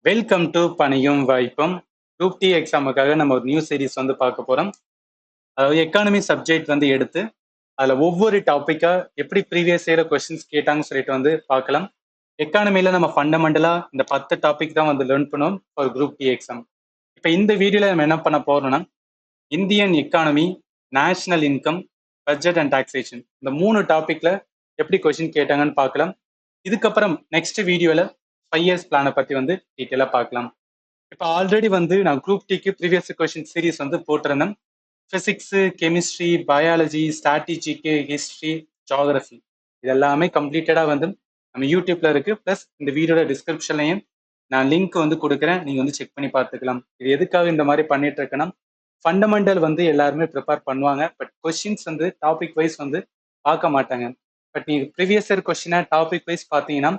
Welcome to பணியும் வாய்ப்பும். Group D எக்ஸாமுக்காக நம்ம ஒரு நியூ சீரிஸ் வந்து பார்க்க போறோம். அதாவது எக்கானமி சப்ஜெக்ட் வந்து எடுத்து அதுல ஒவ்வொரு டாபிக்கா எப்படி ப்ரீவியஸ் இயர் கொஸ்டின்ஸ் கேட்டாங்கன்னு சொல்லிட்டு வந்து பார்க்கலாம். எக்கானமில நம்ம ஃபண்டமெண்டலா இந்த 10 டாபிக் தான் வந்து லேர்ன் பண்ணுவோம் ஒரு குரூப் டி எக்ஸாம். இப்போ இந்த வீடியோல நம்ம என்ன பண்ண போறோம்னா Indian economy, national income, budget and taxation இந்த 3 டாபிக்ல எப்படி கொஸ்டின் கேட்டாங்கன்னு பார்க்கலாம். இதுக்கப்புறம் நெக்ஸ்ட் வீடியோல 5 இயர்ஸ் பிளானை பத்தி வந்து டீட்டெயிலா பார்க்கலாம். இப்போ ஆல்ரெடி வந்து நான் குரூப் டிக்கு ப்ரீவியஸ் கொஸ்டின் சீரிஸ் வந்து போட்டிருந்தேன். பிசிக்ஸ், கெமிஸ்ட்ரி, பயாலஜி, ஸ்ட்ராட்டஜிக்கு, ஹிஸ்ட்ரி, ஜியாகிரபி இது எல்லாமே கம்ப்ளீட்டடா வந்து நம்ம யூடியூப்ல இருக்கு. பிளஸ் இந்த வீடியோட டிஸ்கிரிப்ஷன்லையும் நான் லிங்க் வந்து கொடுக்குறேன், நீங்க வந்து செக் பண்ணி பார்த்துக்கலாம். இது எதுக்காக இந்த மாதிரி பண்ணிட்டு இருக்கேன்னா ஃபண்டமெண்டல் வந்து எல்லாருமே ப்ரிப்பேர் பண்ணுவாங்க, பட் கொஸ்டின்ஸ் வந்து டாபிக் வைஸ் வந்து பார்க்க மாட்டாங்க. பட் நீங்க ப்ரீவியஸ் இயர் கொஸ்டினை டாபிக் வைஸ் பார்த்தீங்கன்னா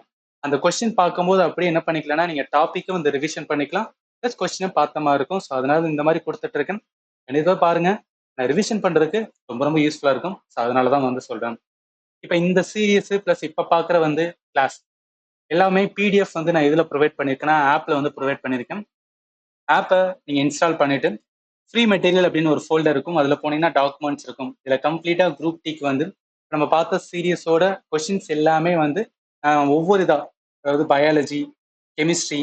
அந்த கொஸ்டின் பார்க்கும்போது அப்படியே என்ன பண்ணிக்கலாம்னா நீங்க டாப்பிக்கும் வந்து ரிவிஷன் பண்ணிக்கலாம், ப்ளஸ் கொஸ்டினும் பார்த்த மாதிரி இருக்கும். ஸோ அதனால இந்த மாதிரி கொடுத்துட்டு இருக்கேன். கண்டிப்பாக பாருங்க, நான் ரிவிஷன் பண்றதுக்கு ரொம்ப ரொம்ப யூஸ்ஃபுல்லா இருக்கும். ஸோ அதனால தான் வந்து சொல்றேன். இப்போ இந்த சீரியஸ் ப்ளஸ் இப்போ பார்க்குற வந்து கிளாஸ் எல்லாமே பிடிஎஃப் வந்து நான் இதில் ப்ரொவைட் பண்ணியிருக்கேன்னா ஆப்பில் வந்து ப்ரொவைட் பண்ணியிருக்கேன். ஆப்பை நீங்கள் இன்ஸ்டால் பண்ணிட்டு ஃப்ரீ மெட்டீரியல் அப்படின்னு ஒரு ஃபோல்டர் இருக்கும், அதில் போனீங்கன்னா டாக்குமெண்ட்ஸ் இருக்கும். இதில் கம்ப்ளீட்டாக குரூப் டிக்கு வந்து நம்ம பார்த்த சீரியஸோட கொஷின்ஸ் எல்லாமே வந்து ஒவ்வொரு இதாக, அதாவது biology, chemistry,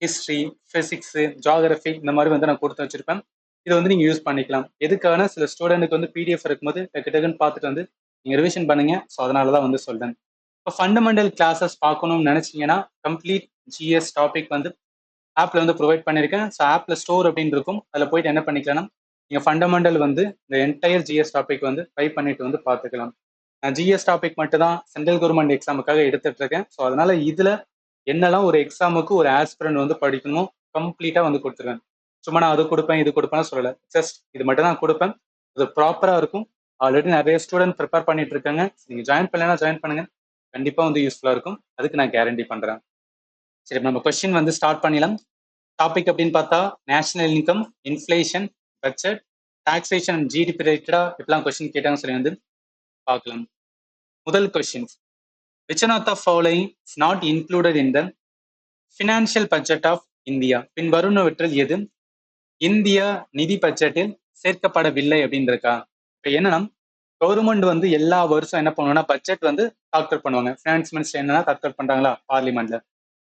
history, physics, geography இந்த மாதிரி வந்து நான் கொடுத்து வச்சிருப்பேன். இதை வந்து நீங்கள் யூஸ் பண்ணிக்கலாம். எதுக்கான சில ஸ்டூடெண்ட்டுக்கு வந்து பிடிஎஃப் இருக்கும்போது டக்கு டக்குன்னு பார்த்துட்டு வந்து நீங்கள் ரிவிஷன் பண்ணுங்க. ஸோ அதனால தான் வந்து சொல்கிறேன். இப்போ ஃபண்டமெண்டல் கிளாஸஸ் பார்க்கணும்னு நினச்சிங்கன்னா கம்ப்ளீட் ஜிஎஸ் டாபிக் வந்து ஆப்ல வந்து ப்ரொவைட் பண்ணியிருக்கேன். ஸோ ஆப்ல ஸ்டோர் அப்படின்னு இருக்கும், அதில் போயிட்டு என்ன பண்ணிக்கலாம்னா நீங்கள் ஃபண்டமெண்டல் வந்து இந்த என்டையர் ஜிஎஸ் டாபிக் வந்து ட்ரை பண்ணிட்டு வந்து பார்த்துக்கலாம். நான் ஜிஎஸ் டாபிக் மட்டும் தான் சென்ட்ரல் கவர்மெண்ட் எக்ஸாமுக்காக எடுத்துட்டு இருக்கேன். ஸோ அதனால இதுல என்னெல்லாம் ஒரு எக்ஸாமுக்கு ஒரு ஆஸ்பிரண்ட் வந்து படிக்கணுமோ கம்ப்ளீட்டா வந்து கொடுத்துருவேன். சும்மா நான் அது கொடுப்பேன் இது கொடுப்பேன்னு சொல்லலை, ஜஸ்ட் இது மட்டும் தான் கொடுப்பேன். அது ப்ராப்பரா இருக்கும். ஆல்ரெடி நிறைய ஸ்டூடெண்ட் ப்ரிப்பேர் பண்ணிட்டு இருக்காங்க. நீங்க ஜாயின் பண்ணலன்னா ஜாயின் பண்ணுங்க, கண்டிப்பா வந்து யூஸ்ஃபுல்லா இருக்கும். அதுக்கு நான் கேரண்டி பண்றேன். சரி, நம்ம கொஸ்டின் வந்து ஸ்டார்ட் பண்ணிடலாம். டாபிக் அப்படின்னு பார்த்தா national income, inflation, budget, taxation and GDP ரிலேட்டடா எப்படிலாம் கொஸ்டின் கேட்டாங்க சொல்லி வந்து பார்க்கலாம். முதல் question, which one of the following is not included in the financial budget of India? பின் வருவனவற்றில் எது இந்திய நிதி பட்ஜெட்டில் சேர்க்கப்படவில்லை அப்படின்னு இருக்கா? இப்போ என்னன்னா கவர்மெண்ட் வந்து எல்லா வருஷம் என்ன பண்ணுவாங்கன்னா பட்ஜெட் வந்து தாக்கல் பண்ணுவாங்க. ஃபினான்ஸ் மினிஸ்டர் என்னன்னா தாக்கல் பண்றாங்களா பார்லிமெண்ட்ல,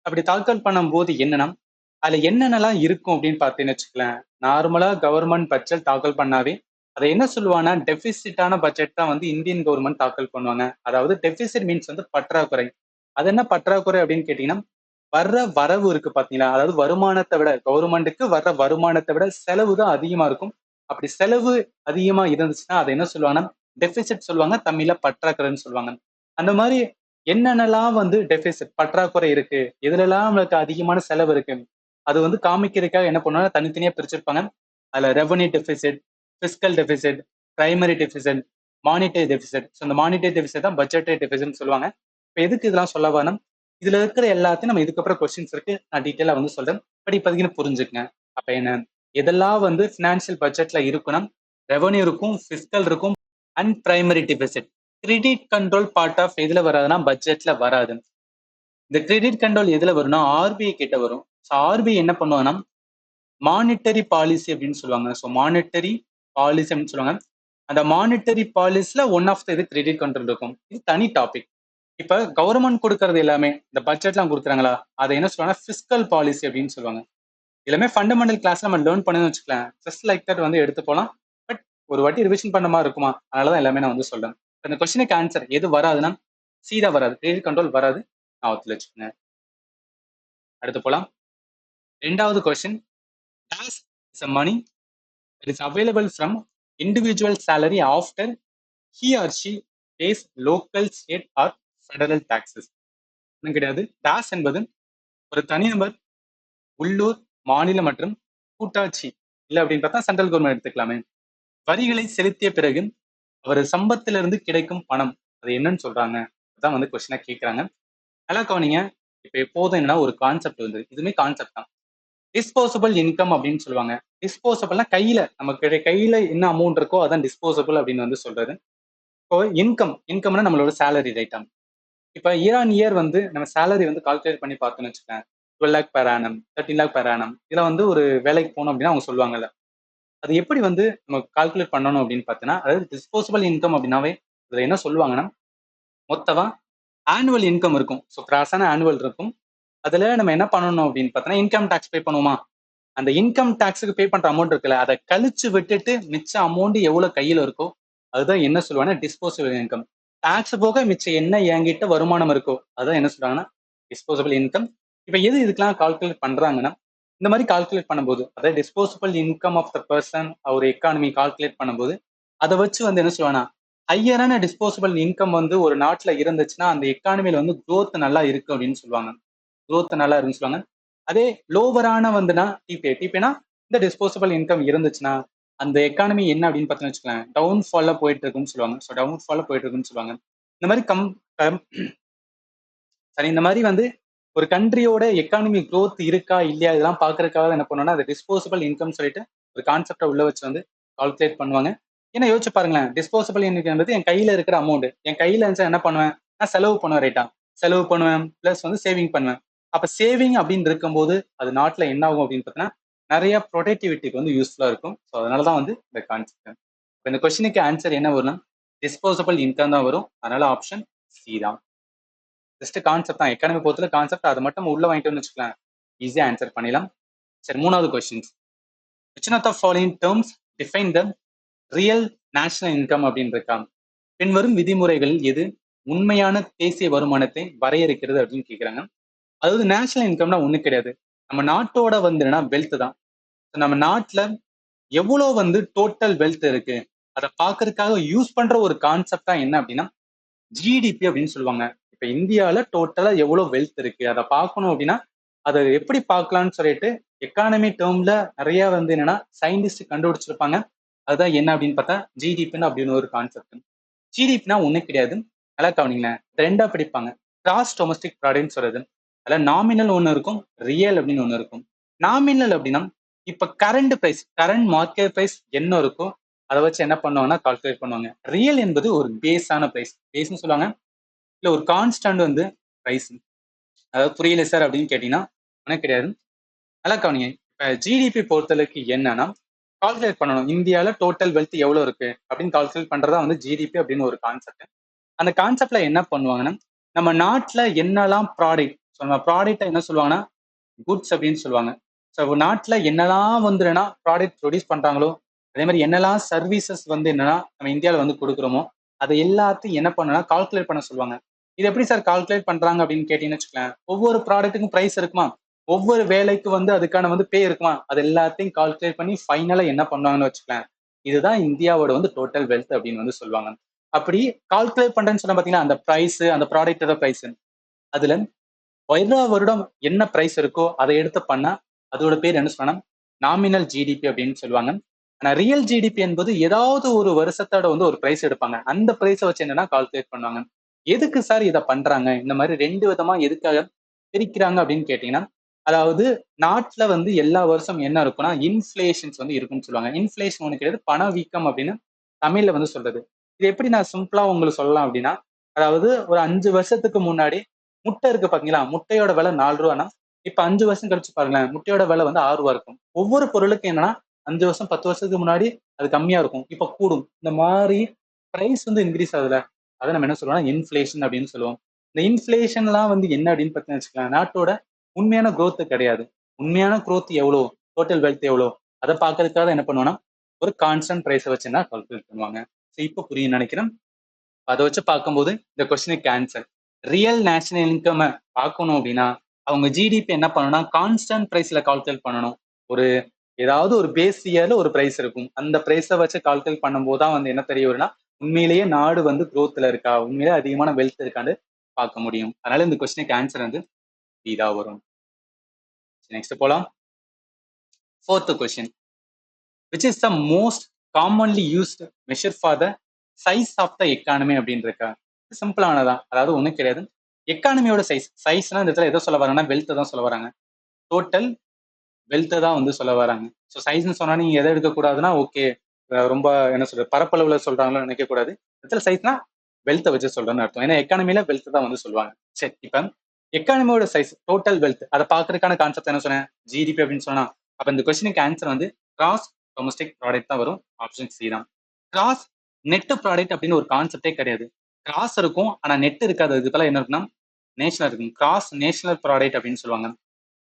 அப்படி தாக்கல் பண்ணும்போது என்னன்னா அதுல என்னென்னலாம் இருக்கும் அப்படின்னு பார்த்தீங்கன்னு வச்சுக்கலாம். நார்மலா கவர்மெண்ட் பட்ஜெட் தாக்கல் பண்ணாவே அதை என்ன சொல்லுவாங்கன்னா டெபிசிட்டான பட்ஜெட் தான் வந்து இந்தியன் கவர்மெண்ட் தாக்கல் பண்ணுவாங்க. அதாவது டெபிசிட் மீன்ஸ் வந்து பற்றாக்குறை. அது என்ன பற்றாக்குறை அப்படின்னு கேட்டீங்கன்னா வர்ற வரவு இருக்கு பாத்தீங்களா, அதாவது வருமானத்தை விட கவர்மெண்ட்டுக்கு வர்ற வருமானத்தை விட செலவு தான் அதிகமா இருக்கும். அப்படி செலவு அதிகமா இருந்துச்சுன்னா அதை என்ன சொல்லுவாங்கன்னா டெபிசிட் சொல்லுவாங்க, தமிழ்ல பற்றாக்குறைன்னு சொல்லுவாங்க. அந்த மாதிரி என்னென்னலாம் வந்து டெபிசிட் பற்றாக்குறை இருக்கு, எதுலலாம் நம்மளுக்கு அதிகமான செலவு இருக்கு, அது வந்து காமிக்கிறதுக்காக என்ன பண்ணுவாங்க தனித்தனியா பிரிச்சிருப்பாங்க. அதுல revenue deficit, physical deficit, primary deficit, monetary deficit. So இந்த மானிட்டரி டெபிசிட் தான் பட்ஜெட்டரி டெபிசிட்னு சொல்லுவாங்க. இப்போ எதுக்கு இதெல்லாம் சொல்ல வேணும், இதுல இருக்கிற எல்லாத்தையும் நம்ம இதுக்கப்புறம் கொஸ்டின்ஸ் இருக்கு, நான் டீட்டெயிலா வந்து சொல்றேன். பட் இப்போதைக்கு புரிஞ்சுக்கங்க. அப்ப என்ன எதெல்லாம் வந்து பினான்சியல் பட்ஜெட்ல இருக்குன்னா ரெவன்யூ இருக்கும், பிசிக்கல் இருக்கும் and primary deficit. Credit control part of எதுல வராதுன்னா பட்ஜெட்ல வராது. இந்த கிரெடிட் கண்ட்ரோல் எதுல வரும்னா ஆர்பிஐ கிட்ட வரும். ஸோ ஆர்பிஐ என்ன பண்ணுவாங்கன்னா மானிட்டரி பாலிசி அப்படின்னு சொல்லுவாங்க. ஸோ மானிட்டரி பாலிசி அப்படின்னு சொல்லுவாங்க. அந்த மானிட்டரி பாலிசில ஒன் ஆஃப் த இது கிரெடிட் கண்ட்ரோல் இருக்கும். இது தனி டாபிக். இப்ப கவர்மெண்ட் கொடுக்கறது எல்லாமே இந்த பட்ஜெட்லாம் கொடுக்குறாங்களா, அதை என்ன சொல்லுவாங்க பிசிக்கல் பாலிசி அப்படின்னு சொல்லுவாங்க. எல்லாமே ஃபண்டமெண்டல் கிளாஸ் நம்ம லேர்ன் பண்ணணும்னு வச்சுக்கலாம். ஜஸ்ட் லைக் தட் வந்து எடுத்து போகலாம். பட் ஒரு வாட்டி ரிவிஷன் பண்ண மாதிரி இருக்குமா, அதனாலதான் எல்லாமே நான் வந்து சொல்றேன். இந்த கொஸ்டினுக்கு ஆன்சர் எது வராதுன்னா சீதா வராது, கிரெடிட் கண்ட்ரோல் வராது, நான் ஒத்துல வச்சுக்கோங்க. அடுத்து போலாம். ரெண்டாவது question, tax is a money that is available from individual salary after he or she pays local, state or federal taxes. ஒன்றும் கிடையாது. டாஸ் என்பது ஒரு தனிநபர் உள்ளூர், மாநில மற்றும் கூட்டாட்சி இல்லை அப்படின்னு பார்த்தா சென்ட்ரல் கவர்மெண்ட் எடுத்துக்கலாமே, வரிகளை செலுத்திய பிறகு அவர் சம்பத்திலிருந்து கிடைக்கும் பணம், அது என்னன்னு சொல்றாங்க, அதான் வந்து கொஸ்டினா கேட்கறாங்க. நல்லா கவனிங்க. இப்ப எப்போதும் என்னன்னா ஒரு கான்செப்ட் வந்து இதுவுமே கான்செப்ட் தான். டிஸ்போசபிள் இன்கம் அப்படின்னு சொல்லுவாங்க. டிஸ்போசபிள்னா கையில நமக்கு கையில என்ன அமௌண்ட் இருக்கோ அதான் டிஸ்போசபிள் அப்படின்னு வந்து சொல்றது. இப்போ இன்கம்னா நம்மளோட சேலரி ரைட்டா. இப்ப இயர் ஆன் இயர் வந்து நம்ம சேலரி வந்து கால்குலேட் பண்ணி பார்த்தோம்னு வச்சுக்கேன். 12 lakh per annum 13 lakh per annum இதுல வந்து ஒரு வேலைக்கு போகணும் அப்படின்னா அவங்க சொல்லுவாங்கல்ல, அது எப்படி வந்து நம்ம கால்குலேட் பண்ணணும் அப்படின்னு பார்த்தீங்கன்னா, அதாவது டிஸ்போசபிள் இன்கம் அப்படின்னாவே இதுல என்ன சொல்லுவாங்கன்னா, மொத்தமா ஆனுவல் இன்கம் இருக்கும். ஸோ கிராஸான ஆனுவல் இருக்கும். அதுல நம்ம என்ன பண்ணணும் அப்படின்னு பார்த்தோன்னா, இன்கம் டாக்ஸ் பே பண்ணுவோமா? அந்த இன்கம் டாக்ஸுக்கு பே பண்ற அமௌண்ட் இருக்குல்ல, அதை கழிச்சு விட்டுட்டு மிச்ச அமௌண்ட் எவ்வளவு கையில இருக்கோ அதுதான் என்ன சொல்லுவாங்கன்னா டிஸ்போசபிள் இன்கம். டாக்ஸ் போக மிச்சம் என்ன என்கிட்ட வருமானம் இருக்கோ அதான் என்ன சொல்றாங்கன்னா டிஸ்போசபிள் இன்கம். இப்ப எது இதுக்கெல்லாம் கால்குலேட் பண்றாங்கன்னா, இந்த மாதிரி கால்குலேட் பண்ணும்போது, அதாவது disposable income of the person ஒரு எக்கானமி கால்குலேட் பண்ணும்போது, அதை வச்சு வந்து என்ன சொல்லுவாங்கன்னா, ஹையரான டிஸ்போசபிள் இன்கம் வந்து ஒரு நாட்டுல இருந்துச்சுன்னா அந்த எக்கானமில வந்து growth நல்லா இருக்கு அப்படின்னு சொல்லுவாங்க. growth நல்லா இருக்குன்னு சொல்லுவாங்க. அதே லோவரான வந்துன்னா டிபிஐ இந்த டிஸ்போசபிள் இன்கம் இருந்துச்சுன்னா அந்த எக்கானமி என்ன அப்படின்னு பார்த்தீங்கன்னு வச்சுக்கோங்களேன், டவுன் ஃபால்ல போயிட்டு இருக்குன்னு சொல்லுவாங்க. ஸோ டவுன் ஃபால்ல போயிட்டு இருக்குன்னு சொல்லுவாங்க. இந்த மாதிரி சரி, இந்த மாதிரி வந்து ஒரு கண்ட்ரியோட எக்கானமி growth இருக்கா இல்லையா இதெல்லாம் பாக்குறதுக்காக என்ன பண்ணுவோம்னா, அது டிஸ்போசபிள் இன்கம் சொல்லிட்டு ஒரு கான்செப்டை உள்ள வச்சு வந்து கால்குலேட் பண்ணுவாங்க. ஏன்னா யோசிச்சு பாருங்களேன், டிஸ்போசபிள் இன்கம் என் கையில இருக்கிற அமௌண்ட், என் கையில இருந்துச்சா என்ன பண்ணுவேன், நான் செலவு பண்ணுவேன். ரைட்டா, செலவு பண்ணுவேன் பிளஸ் வந்து சேவிங் பண்ணுவேன். அப்ப சேவிங் அப்படின்னு இருக்கும்போது அது நாட்டுல என்ன ஆகும் அப்படின்னு பார்த்தீங்கன்னா, நிறைய ப்ரொடக்டிவிட்டிக்கு வந்து யூஸ்ஃபுல்லா இருக்கும். ஸோ அதனாலதான் வந்து இந்த கான்செப்ட். இந்த கொஸ்டினுக்கு ஆன்சர் என்ன வரும்னா டிஸ்போசபிள் இன்கம் தான் வரும். அதனால ஆப்ஷன் சி தான். ஜஸ்ட் கான்செப்ட் தான், எக்கானமி பொறுத்தல கான்செப்ட், அதை மட்டும் உள்ள வாங்கிட்டு வந்து வச்சுக்கலாம், ஈஸியா ஆன்சர் பண்ணிடலாம். சரி, மூணாவது questions. Which of the following terms define the real national income அப்படின்னு இருக்காங்க. பின்வரும் விதிமுறைகளில் எது உண்மையான தேசிய வருமானத்தை வரையறுக்கிறது அப்படின்னு கேட்கிறாங்க. அதாவது நேஷனல் இன்கம்னா ஒண்ணு கிடையாது, நம்ம நாட்டோட வந்து வெல்த் தான். நம்ம நாட்டுல எவ்வளவு வந்து டோட்டல் வெல்த் இருக்கு அதை பாக்குறதுக்காக யூஸ் பண்ற ஒரு கான்செப்டா என்ன அப்படின்னா ஜிடிபி அப்படின்னு சொல்லுவாங்க. இப்ப இந்தியால டோட்டலா எவ்வளவு வெல்த் இருக்கு அதை பார்க்கணும் அப்படின்னா அதை எப்படி பார்க்கலாம்னு சொல்லிட்டு எக்கானமி டேர்ம்ல நிறைய வந்து என்னன்னா சயின்டிஸ்ட் கண்டுபிடிச்சிருப்பாங்க. அதுதான் என்ன அப்படின்னு பார்த்தா ஜிடிபின்னு அப்படின்னு ஒரு கான்செப்ட். ஜிடிபினா ஒண்ணு கிடையாது, நல்லா கவனிங்களேன், ரெண்டா பிடிப்பாங்க. கிராஸ் டொமஸ்டிக் ப்ராடக்ட்னு சொல்றது, அதில் நாமினல் ஒன்று இருக்கும், ரியல் அப்படின்னு ஒன்று இருக்கும். நாமினல் அப்படின்னா இப்ப current price, current market price என்ன இருக்கோ அதை வச்சு என்ன பண்ணுவாங்கன்னா கால்குலேட் பண்ணுவாங்க. ரியல் என்பது ஒரு பேஸான பிரைஸ், பேஸ்னு சொல்லுவாங்க, இல்ல ஒரு கான்ஸ்டன்ட் வந்து பிரைஸ். அதாவது புரியல சார் அப்படின்னு கேட்டீங்கன்னா ஒன்றும் கிடையாது, நல்லா கவனிங்க. இப்ப ஜிடிபி பொறுத்தளவுக்கு என்னன்னா கால்குலேட் பண்ணணும் இந்தியாவில் டோட்டல் வெல்த் எவ்வளவு இருக்கு அப்படின்னு கால்குலேட் பண்றதா வந்து ஜிடிபி அப்படின்னு ஒரு கான்செப்ட். அந்த கான்செப்ட்ல என்ன பண்ணுவாங்கன்னா, நம்ம நாட்டுல என்னெல்லாம் ப்ராடக்ட், நம்ம ப்ராடக்ட்டை என்ன சொல்லுவாங்கன்னா குட்ஸ் அப்படின்னு சொல்லுவாங்க. ஸோ நாட்டுல என்னெல்லாம் வந்து என்னன்னா ப்ராடக்ட் ப்ரொடியூஸ் பண்றாங்களோ, அதே மாதிரி என்னெல்லாம் சர்வீசஸ் வந்து என்னன்னா நம்ம இந்தியாவில் வந்து கொடுக்குறோமோ அதை எல்லாத்தையும் என்ன பண்ணனா கால்குலேட் பண்ண சொல்லுவாங்க. இது எப்படி சார் கால்குலேட் பண்றாங்க அப்படின்னு கேட்டீங்கன்னு வச்சுக்கலாம், ஒவ்வொரு ப்ராடக்ட்டுக்கும் பிரைஸ் இருக்குமா, ஒவ்வொரு வேலைக்கு வந்து அதுக்கான வந்து பே இருக்குமா, அது எல்லாத்தையும் கால்குலேட் பண்ணி ஃபைனலா என்ன பண்ணுவாங்கன்னு வச்சுக்கலாம், இதுதான் இந்தியாவோட வந்து டோட்டல் வெல்த் அப்படின்னு வந்து சொல்லுவாங்க. அப்படி கால்குலேட் பண்றேன்னு சொன்னா பாத்தீங்கன்னா அந்த பிரைஸ், அந்த ப்ராடக்டோட பிரைஸ், அதுல வருடா வருடம் என்ன பிரைஸ் இருக்கோ அதை எடுத்து பண்ணா அதோட பேர் என்ன சொல்லணும், நாமினல் ஜிடிபி அப்படின்னு சொல்லுவாங்க. ஆனா ரியல் ஜிடிபி என்பது ஏதாவது ஒரு வருஷத்தோட வந்து ஒரு பிரைஸ் எடுப்பாங்க, அந்த பிரைஸை வச்சு என்னன்னா கால்குலேட் பண்ணுவாங்க. எதுக்கு சார் இதை பண்றாங்க, இந்த மாதிரி ரெண்டு விதமா எதுக்காக பிரிக்கிறாங்க அப்படின்னு கேட்டீங்கன்னா, அதாவது நாட்டுல வந்து எல்லா வருஷம் என்ன இருக்கும்னா இன்ஃபிளேஷன்ஸ் வந்து இருக்குன்னு சொல்லுவாங்க. இன்ஃபிளேஷன் ஒன்று கிடையாது, பணவீக்கம் அப்படின்னு தமிழ்ல வந்து சொல்றது. இது எப்படி நான் சிம்பிளா உங்களுக்கு சொல்லலாம் அப்படின்னா, அதாவது ஒரு 5 வருஷத்துக்கு முன்னாடி முட்டை இருக்கு பாத்தீங்களா, முட்டையோட விலை 4 ரூபானா இப்ப 5 வருஷம் கழிச்சு பாருங்களேன் முட்டையோட விலை வந்து 6 ரூபா இருக்கும். ஒவ்வொரு பொருளுக்கும் என்னன்னா 5 வருஷம் 10 வருஷத்துக்கு முன்னாடி அது கம்மியா இருக்கும், இப்ப கூடும். இந்த மாதிரி பிரைஸ் வந்து இன்க்ரீஸ் ஆகுதுல, அதை நம்ம என்ன சொல்லுவோம்னா இன்ஃபிளேஷன் அப்படின்னு சொல்லுவோம். இந்த இன்ஃபிளேஷன்லாம் வந்து என்ன அப்படின்னு பார்த்தீங்கன்னு வச்சுக்கலாம், நாட்டோட உண்மையான growth கிடையாது. உண்மையான growth எவ்வளோ, டோட்டல் வெல்த் எவ்வளோ அதை பார்க்கறதுக்காக என்ன பண்ணுவோம்னா ஒரு கான்ஸ்டன்ட் பிரைஸை வச்சு என்ன கால்குலேட் பண்ணுவாங்க. ஸோ இப்போ புரியும் நினைக்கிறேன். அதை வச்சு பார்க்கும்போது இந்த கொஸ்டினுக்கு ஆன்சர் ரியல் நேஷனல் இன்கம் பார்க்கணும் அப்படின்னா அவங்க ஜிடிபி என்ன பண்ணணும்னா கான்ஸ்டன்ட் பிரைஸ்ல கால்குலேட் பண்ணணும். ஒரு ஏதாவது ஒரு பேஸ் இயர்ல ஒரு பிரைஸ் இருக்கும், அந்த பிரைஸை வச்சு கால்குலேட் பண்ணும்போது தான் வந்து என்ன தெரிய வரும்னா உண்மையிலேயே நாடு வந்து growthல இருக்கா, உண்மையிலேயே அதிகமான வெல்த் இருக்கான்னு பார்க்க முடியும். அதனால இந்த கொஸ்டினுக்கு ஆன்சர் வந்து இதா வரும். நெக்ஸ்ட் போலாம். Fourth question, which is the most commonly used measure for the size of the economy அப்படின்னு இருக்கா. சிம்பிளானதான், அதாவது ஒன்றும் கிடையாது, எக்கானமியோட சைஸ், சைஸ்னா இந்த இடத்துல எதை சொல்ல வராங்கன்னா வெல்த் தான் சொல்ல வராங்க, டோட்டல் வெல்த் தான் வந்து சொல்ல வராங்க. ஸோ சைஸ்ன்னு சொன்னா நீங்க எதை எடுக்கக்கூடாதுன்னா ஓகே, ரொம்ப என்ன சொல்றது பரப்பளவுல சொல்றாங்களோ நினைக்க கூடாது. இடத்துல சைஸ்னா வெல்த்தை வச்சு சொல்றேன்னு அர்த்தம், ஏன்னா எக்கானமில வெல்த் தான் வந்து சொல்லுவாங்க. சரி, இப்ப எக்கானமியோட சைஸ், டோட்டல் வெல்த், அதை பாக்குறதுக்கான கான்செப்ட் என்ன சொன்னேன், ஜிடிபி அப்படின்னு சொன்னா. அப்ப இந்த கொஸ்டினுக்கு ஆன்சர் வந்து கிராஸ் டொமஸ்டிக் ப்ராடக்ட் தான் வரும். ஆப்ஷன் சி தான். கிராஸ் நெட் ப்ராடக்ட் அப்படின்னு ஒரு கான்செப்டே கிடையாது. கிராஸ் இருக்கும் ஆனா நெட் இருக்காது. அதுக்கு பதிலா என்ன இருக்குன்னா நேஷனல் இருக்கும். கிராஸ் நேஷனல் ப்ராடக்ட் அப்படின்னு சொல்லுவாங்க.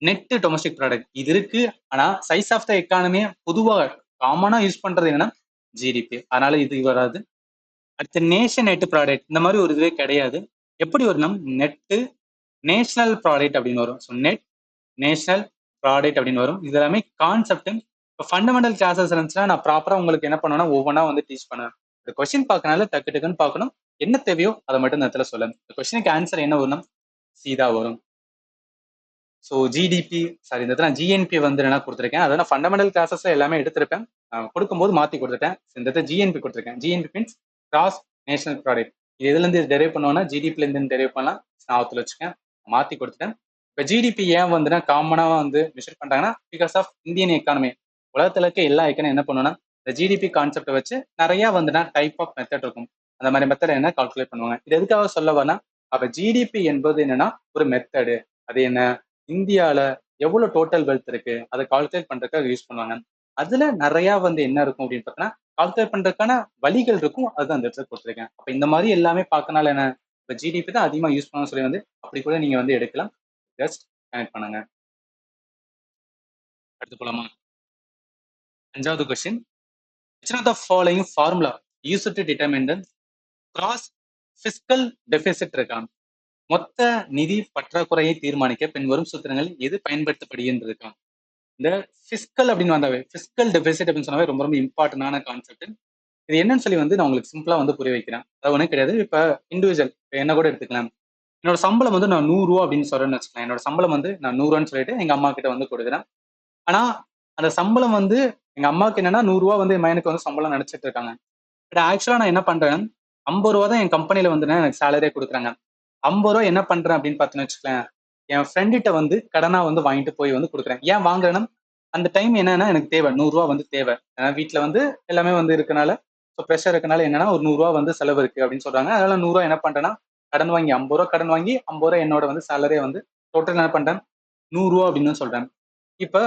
நெட் டொமஸ்டிக் ப்ராடக்ட் இது இருக்கு. ஆனா சைஸ் ஆஃப் த எக்கானமியை பொதுவா காமனா யூஸ் பண்றது என்னன்னா ஜிடிபி. அதனால இது வராது. அடுத்து நேஷன் நெட் ப்ராடக்ட் இந்த மாதிரி ஒரு இதுவே கிடையாது. எப்படி வரும்னா நெட்டு நேஷனல் ப்ராடக்ட் அப்படின்னு வரும். ஸோ நெட் நேஷனல் ப்ராடக்ட் அப்படின்னு வரும். இது எல்லாமே கான்செப்ட். இப்போ ஃபண்டமெண்டல் கிளாஸஸ் இருந்துச்சுன்னா நான் ப்ராப்பரா உங்களுக்கு என்ன பண்ணுவேன்னா ஒவ்வொன்றா வந்து டீச் பண்ணுவேன். இந்த கொஸ்டின் பார்க்கனால டக்கு டக்குன்னு பார்க்கணும். என்ன தேவையோ அதை மட்டும் இந்த இடத்துல சொல்லணும். இந்த கொஸ்டினுக்கு ஆன்சர் என்ன வரும்னா சீதா வரும். ஸோ ஜிடிபி சாரி இந்த இடத்துல ஜிஎன்பி வந்து என்ன கொடுத்துருக்கேன். அதை நான் ஃபண்டமெண்டல் கிளாஸஸ் எல்லாமே எடுத்திருப்பேன். கொடுக்கும்போது மாற்றி கொடுத்துட்டேன். இந்த இடத்துல ஜிஎன்பி கொடுத்துருக்கேன். GNB means cross national product. இது எதுலேருந்து டெரைவ் பண்ணுவோம்னா ஜிடிபிலேருந்து டெரைவ் பண்ணலாம். நான் ஆத்துல வச்சுக்கேன். மாற்றி கொடுத்துட்டேன். இப்போ ஜிடிபி ஏன் வந்துன்னா காமனாக வந்து மெஷர் பண்ணுறாங்கன்னா பிகாஸ் ஆஃப் இந்தியன் எக்கானமி. உலகத்தில் இருக்க எல்லா எக்கானமி என்ன பண்ணுவோம்னா இந்த ஜிடிபி கான்செப்டை வச்சு நிறைய வந்துன்னா டைப் ஆஃப் மெத்தட் இருக்கும். அந்த மாதிரி மெத்தட் என்ன கால்குலேட் பண்ணுவாங்க. இது எதுக்காக சொல்ல வரனா அப்போ ஜிடிபி என்பது என்னன்னா ஒரு மெத்தடு. அது என்ன இந்தியால எவ்வளவு டோட்டல் வெல்த் இருக்கு அதை கால்குலேட் பண்றதுக்காக யூஸ் பண்ணுவாங்க. அதுல நிறைய வந்து என்ன இருக்கும் அப்படின்னு பார்த்தோன்னா கால்குலேட் பண்றதுக்கான வழிகள் இருக்கும். அது அந்த இடத்துல கொடுத்துருக்கேன். அப்ப இந்த மாதிரி எல்லாமே பார்க்கனால என்ன இப்போ ஜிடிபி தான் அதிகமா யூஸ் பண்ண சொல்லி வந்து அப்படி கூட நீங்க வந்து எடுக்கலாம். ஜஸ்ட் கனெக்ட் பண்ணுங்க. அடுத்து போலாமா? 5வது question. which of the following formula used to determine the cross fiscal deficit இருக்கான். மொத்த நிதி பற்றாக்குறையை தீர்மானிக்க பின்வரும் சூத்திரங்கள் எது பயன்படுத்தப்படுகின்றது? இந்த பிஸ்கல் அப்படின்னு வந்தாவே பிஸ்கல் டெபிசிட் அப்படின்னு சொன்னாவே ரொம்ப ரொம்ப இம்பார்ட்டன்டான கான்செப்ட். இது என்னன்னு சொல்லி வந்து நான் உங்களுக்கு சிம்பிளா வந்து புரிய வைக்கிறேன். அது ஒன்றும் கிடையாது. இப்ப இண்டிவிஜுவல் என்ன கூட எடுத்துக்கலாம். என்னோட சம்பளம் வந்து நான் 100 ரூபா அப்படின்னு சொல்றேன்னு வச்சுக்கலாம். என்னோட சம்பளம் வந்து நான் 100 ரூபான்னு சொல்லிட்டு எங்க அம்மா கிட்ட வந்து கொடுக்குறேன். ஆனா அந்த சம்பளம் வந்து எங்க அம்மாவுக்கு என்னன்னா 100 ரூபா வந்து என் மகனுக்கு வந்து சம்பளம் நினைச்சிட்டு இருக்காங்க. பட் ஆக்சுவலா நான் என்ன பண்றேன், 50 ரூபா தான் என் கம்பெனில வந்து எனக்கு சேலரியே கொடுக்குறாங்க. 50 ரூபா என்ன பண்றேன் அப்படின்னு பார்த்தீங்கன்னு வச்சுக்கலேன், என் ஃப்ரெண்டிட்ட வந்து கடனா வந்து வாங்கிட்டு போய் வந்து கொடுக்குறேன். ஏன் வாங்குறேன்னா அந்த டைம் என்னன்னா எனக்கு தேவை 100 ரூபா வந்து தேவை. ஏன்னா வீட்டுல வந்து எல்லாமே வந்து இருக்கனால ஸோ ப்ரெஷர் இருக்கனால என்னன்னா ஒரு 100 ரூபா வந்து செலவு இருக்கு அப்படின்னு சொல்றாங்க. அதனால 100 ரூபா என்ன பண்றேன்னா கடன் வாங்கி 50 ரூபா கடன் வாங்கி 50 ரூபா என்னோட வந்து சேலரியை வந்து டோட்டல் என்ன பண்றேன் 100 ரூபா அப்படின்னு சொல்றேன். இப்ப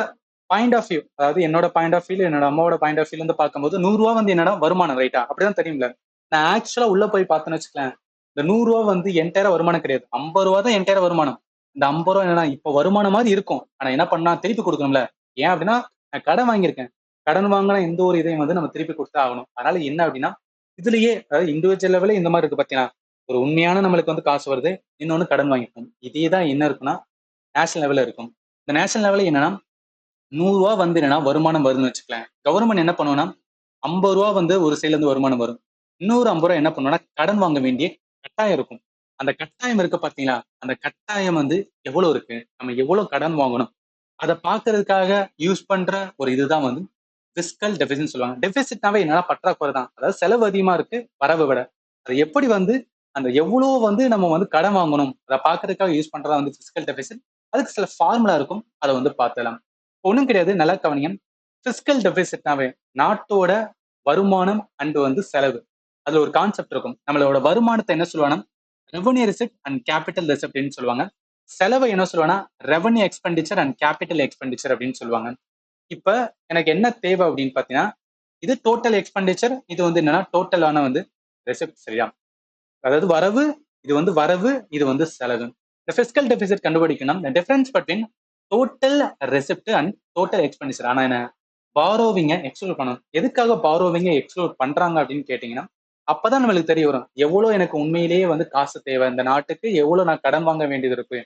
பாயிண்ட் ஆஃப் வியூ அதாவது என்னோட பாயிண்ட் ஆஃப் வியூ என்னோட அம்மாவோட பாயிண்ட் ஆஃப் வியூ வந்து பார்க்கும்போது 100 ரூபா வந்து என்னடா வருமானம் ரைட்டா அப்படிதான் தெரியும்ல. நான் ஆக்சுவலா உள்ள போய் பார்த்தேன்னு வச்சுக்கலேன், இந்த 100 ரூபா வந்து என்டையரா வருமானம் கிடையாது. 50 ரூபா தான் என்டையரா வருமானம். இந்த 50 ரூபா என்னன்னா இப்ப வருமானம் மாதிரி இருக்கும். ஆனா என்ன பண்ணா திருப்பி கொடுக்கணும்ல. ஏன் அப்படின்னா நான் கடன் வாங்கியிருக்கேன். கடன் வாங்கினா எந்த ஒரு இதையும் வந்து நம்ம திருப்பி கொடுத்தா ஆகணும். அதனால என்ன அப்படின்னா இதுலயே அதாவது இண்டிவிஜுவல் லெவலே இந்த மாதிரி இருக்கு பாத்தீங்கன்னா ஒரு உண்மையான நம்மளுக்கு வந்து காசு வருது. இன்னொன்னு கடன் வாங்கிப்போம். இதே தான் என்ன இருக்குன்னா நேஷனல் லெவல்ல இருக்கும். இந்த நேஷனல் லெவலில் என்னன்னா 100 ரூபா வந்து என்னன்னா வருமானம் வருதுன்னு வச்சுக்கலாம். கவர்மெண்ட் என்ன பண்ணுவோம்னா 50 ரூபா வந்து ஒரு சைட்ல இருந்து வருமானம் வரும். இன்னொரு 50 ரூபா என்ன பண்ணுவோம்னா கடன் வாங்க வேண்டிய கட்டாயம் இருக்கும். அந்த கட்டாயம் இருக்கு பாத்தீங்களா, அந்த கட்டாயம் வந்து எவ்வளவு இருக்கு, நம்ம எவ்வளவு கடன் வாங்கணும் அதை பாக்குறதுக்காக யூஸ் பண்ற ஒரு இதுதான் வந்து பிஸ்கல் டெபிசிட் சொல்லுவாங்க. டெபிசிட்னாவே என்னன்னா பற்றாக்குறை தான். அதாவது செலவு அதிகமா இருக்கு வரவை விட. அது எப்படி வந்து அந்த எவ்வளவு வந்து நம்ம வந்து கடன் வாங்கணும் அதை பாக்குறதுக்காக யூஸ் பண்றதா வந்து பிஸ்கல் டெபிசிட். அதுக்கு சில ஃபார்முலா இருக்கும். அதை வந்து பார்த்துலாம். ஒண்ணும் கிடையாது. நல்லா கவனிங்க. பிஸ்கல் டெபிசிட்னாவே நாட்டோட வருமானம் அண்ட் வந்து செலவு. அதுல ஒரு கான்செப்ட் இருக்கும். நம்மளோட வருமானத்தை என்ன சொல்லுவாங்கன்னா ரெவன்யூ ரிசிப்ட் அண்ட் கேபிட்டல் ரிசிப்ட்னு சொல்லுவாங்க. செலவை என்ன சொல்லுவாங்கன்னா revenue expenditure and capital expenditure அப்படின்னு சொல்லுவாங்க. இப்ப எனக்கு என்ன தேவை அப்படின்னு பாத்தீங்கன்னா இது டோட்டல் எக்ஸ்பெண்டிச்சர், இது வந்து என்னன்னா டோட்டலான வந்து ரெசிப்ட். சரியா? அதாவது வரவு, இது வந்து வரவு, இது வந்து செலவு. இந்த பிஸ்கல் டெபிசிட் கண்டுபிடிக்கணும். இந்த difference between total receipt and total expenditure. ஆனா என்ன பாரோவிங்க எக்ஸ்க்ளூட் பண்ணணும். எதுக்காக பாரோவிங்க எக்ஸ்க்ளூட் பண்றாங்க அப்படின்னு கேட்டீங்கன்னா அப்பதான் நம்மளுக்கு தெரிய வரும் எவ்வளவு எனக்கு உண்மையிலேயே வந்து காசு தேவை, இந்த நாட்டுக்கு எவ்வளவு நான் கடன் வாங்க வேண்டியது இருக்கு.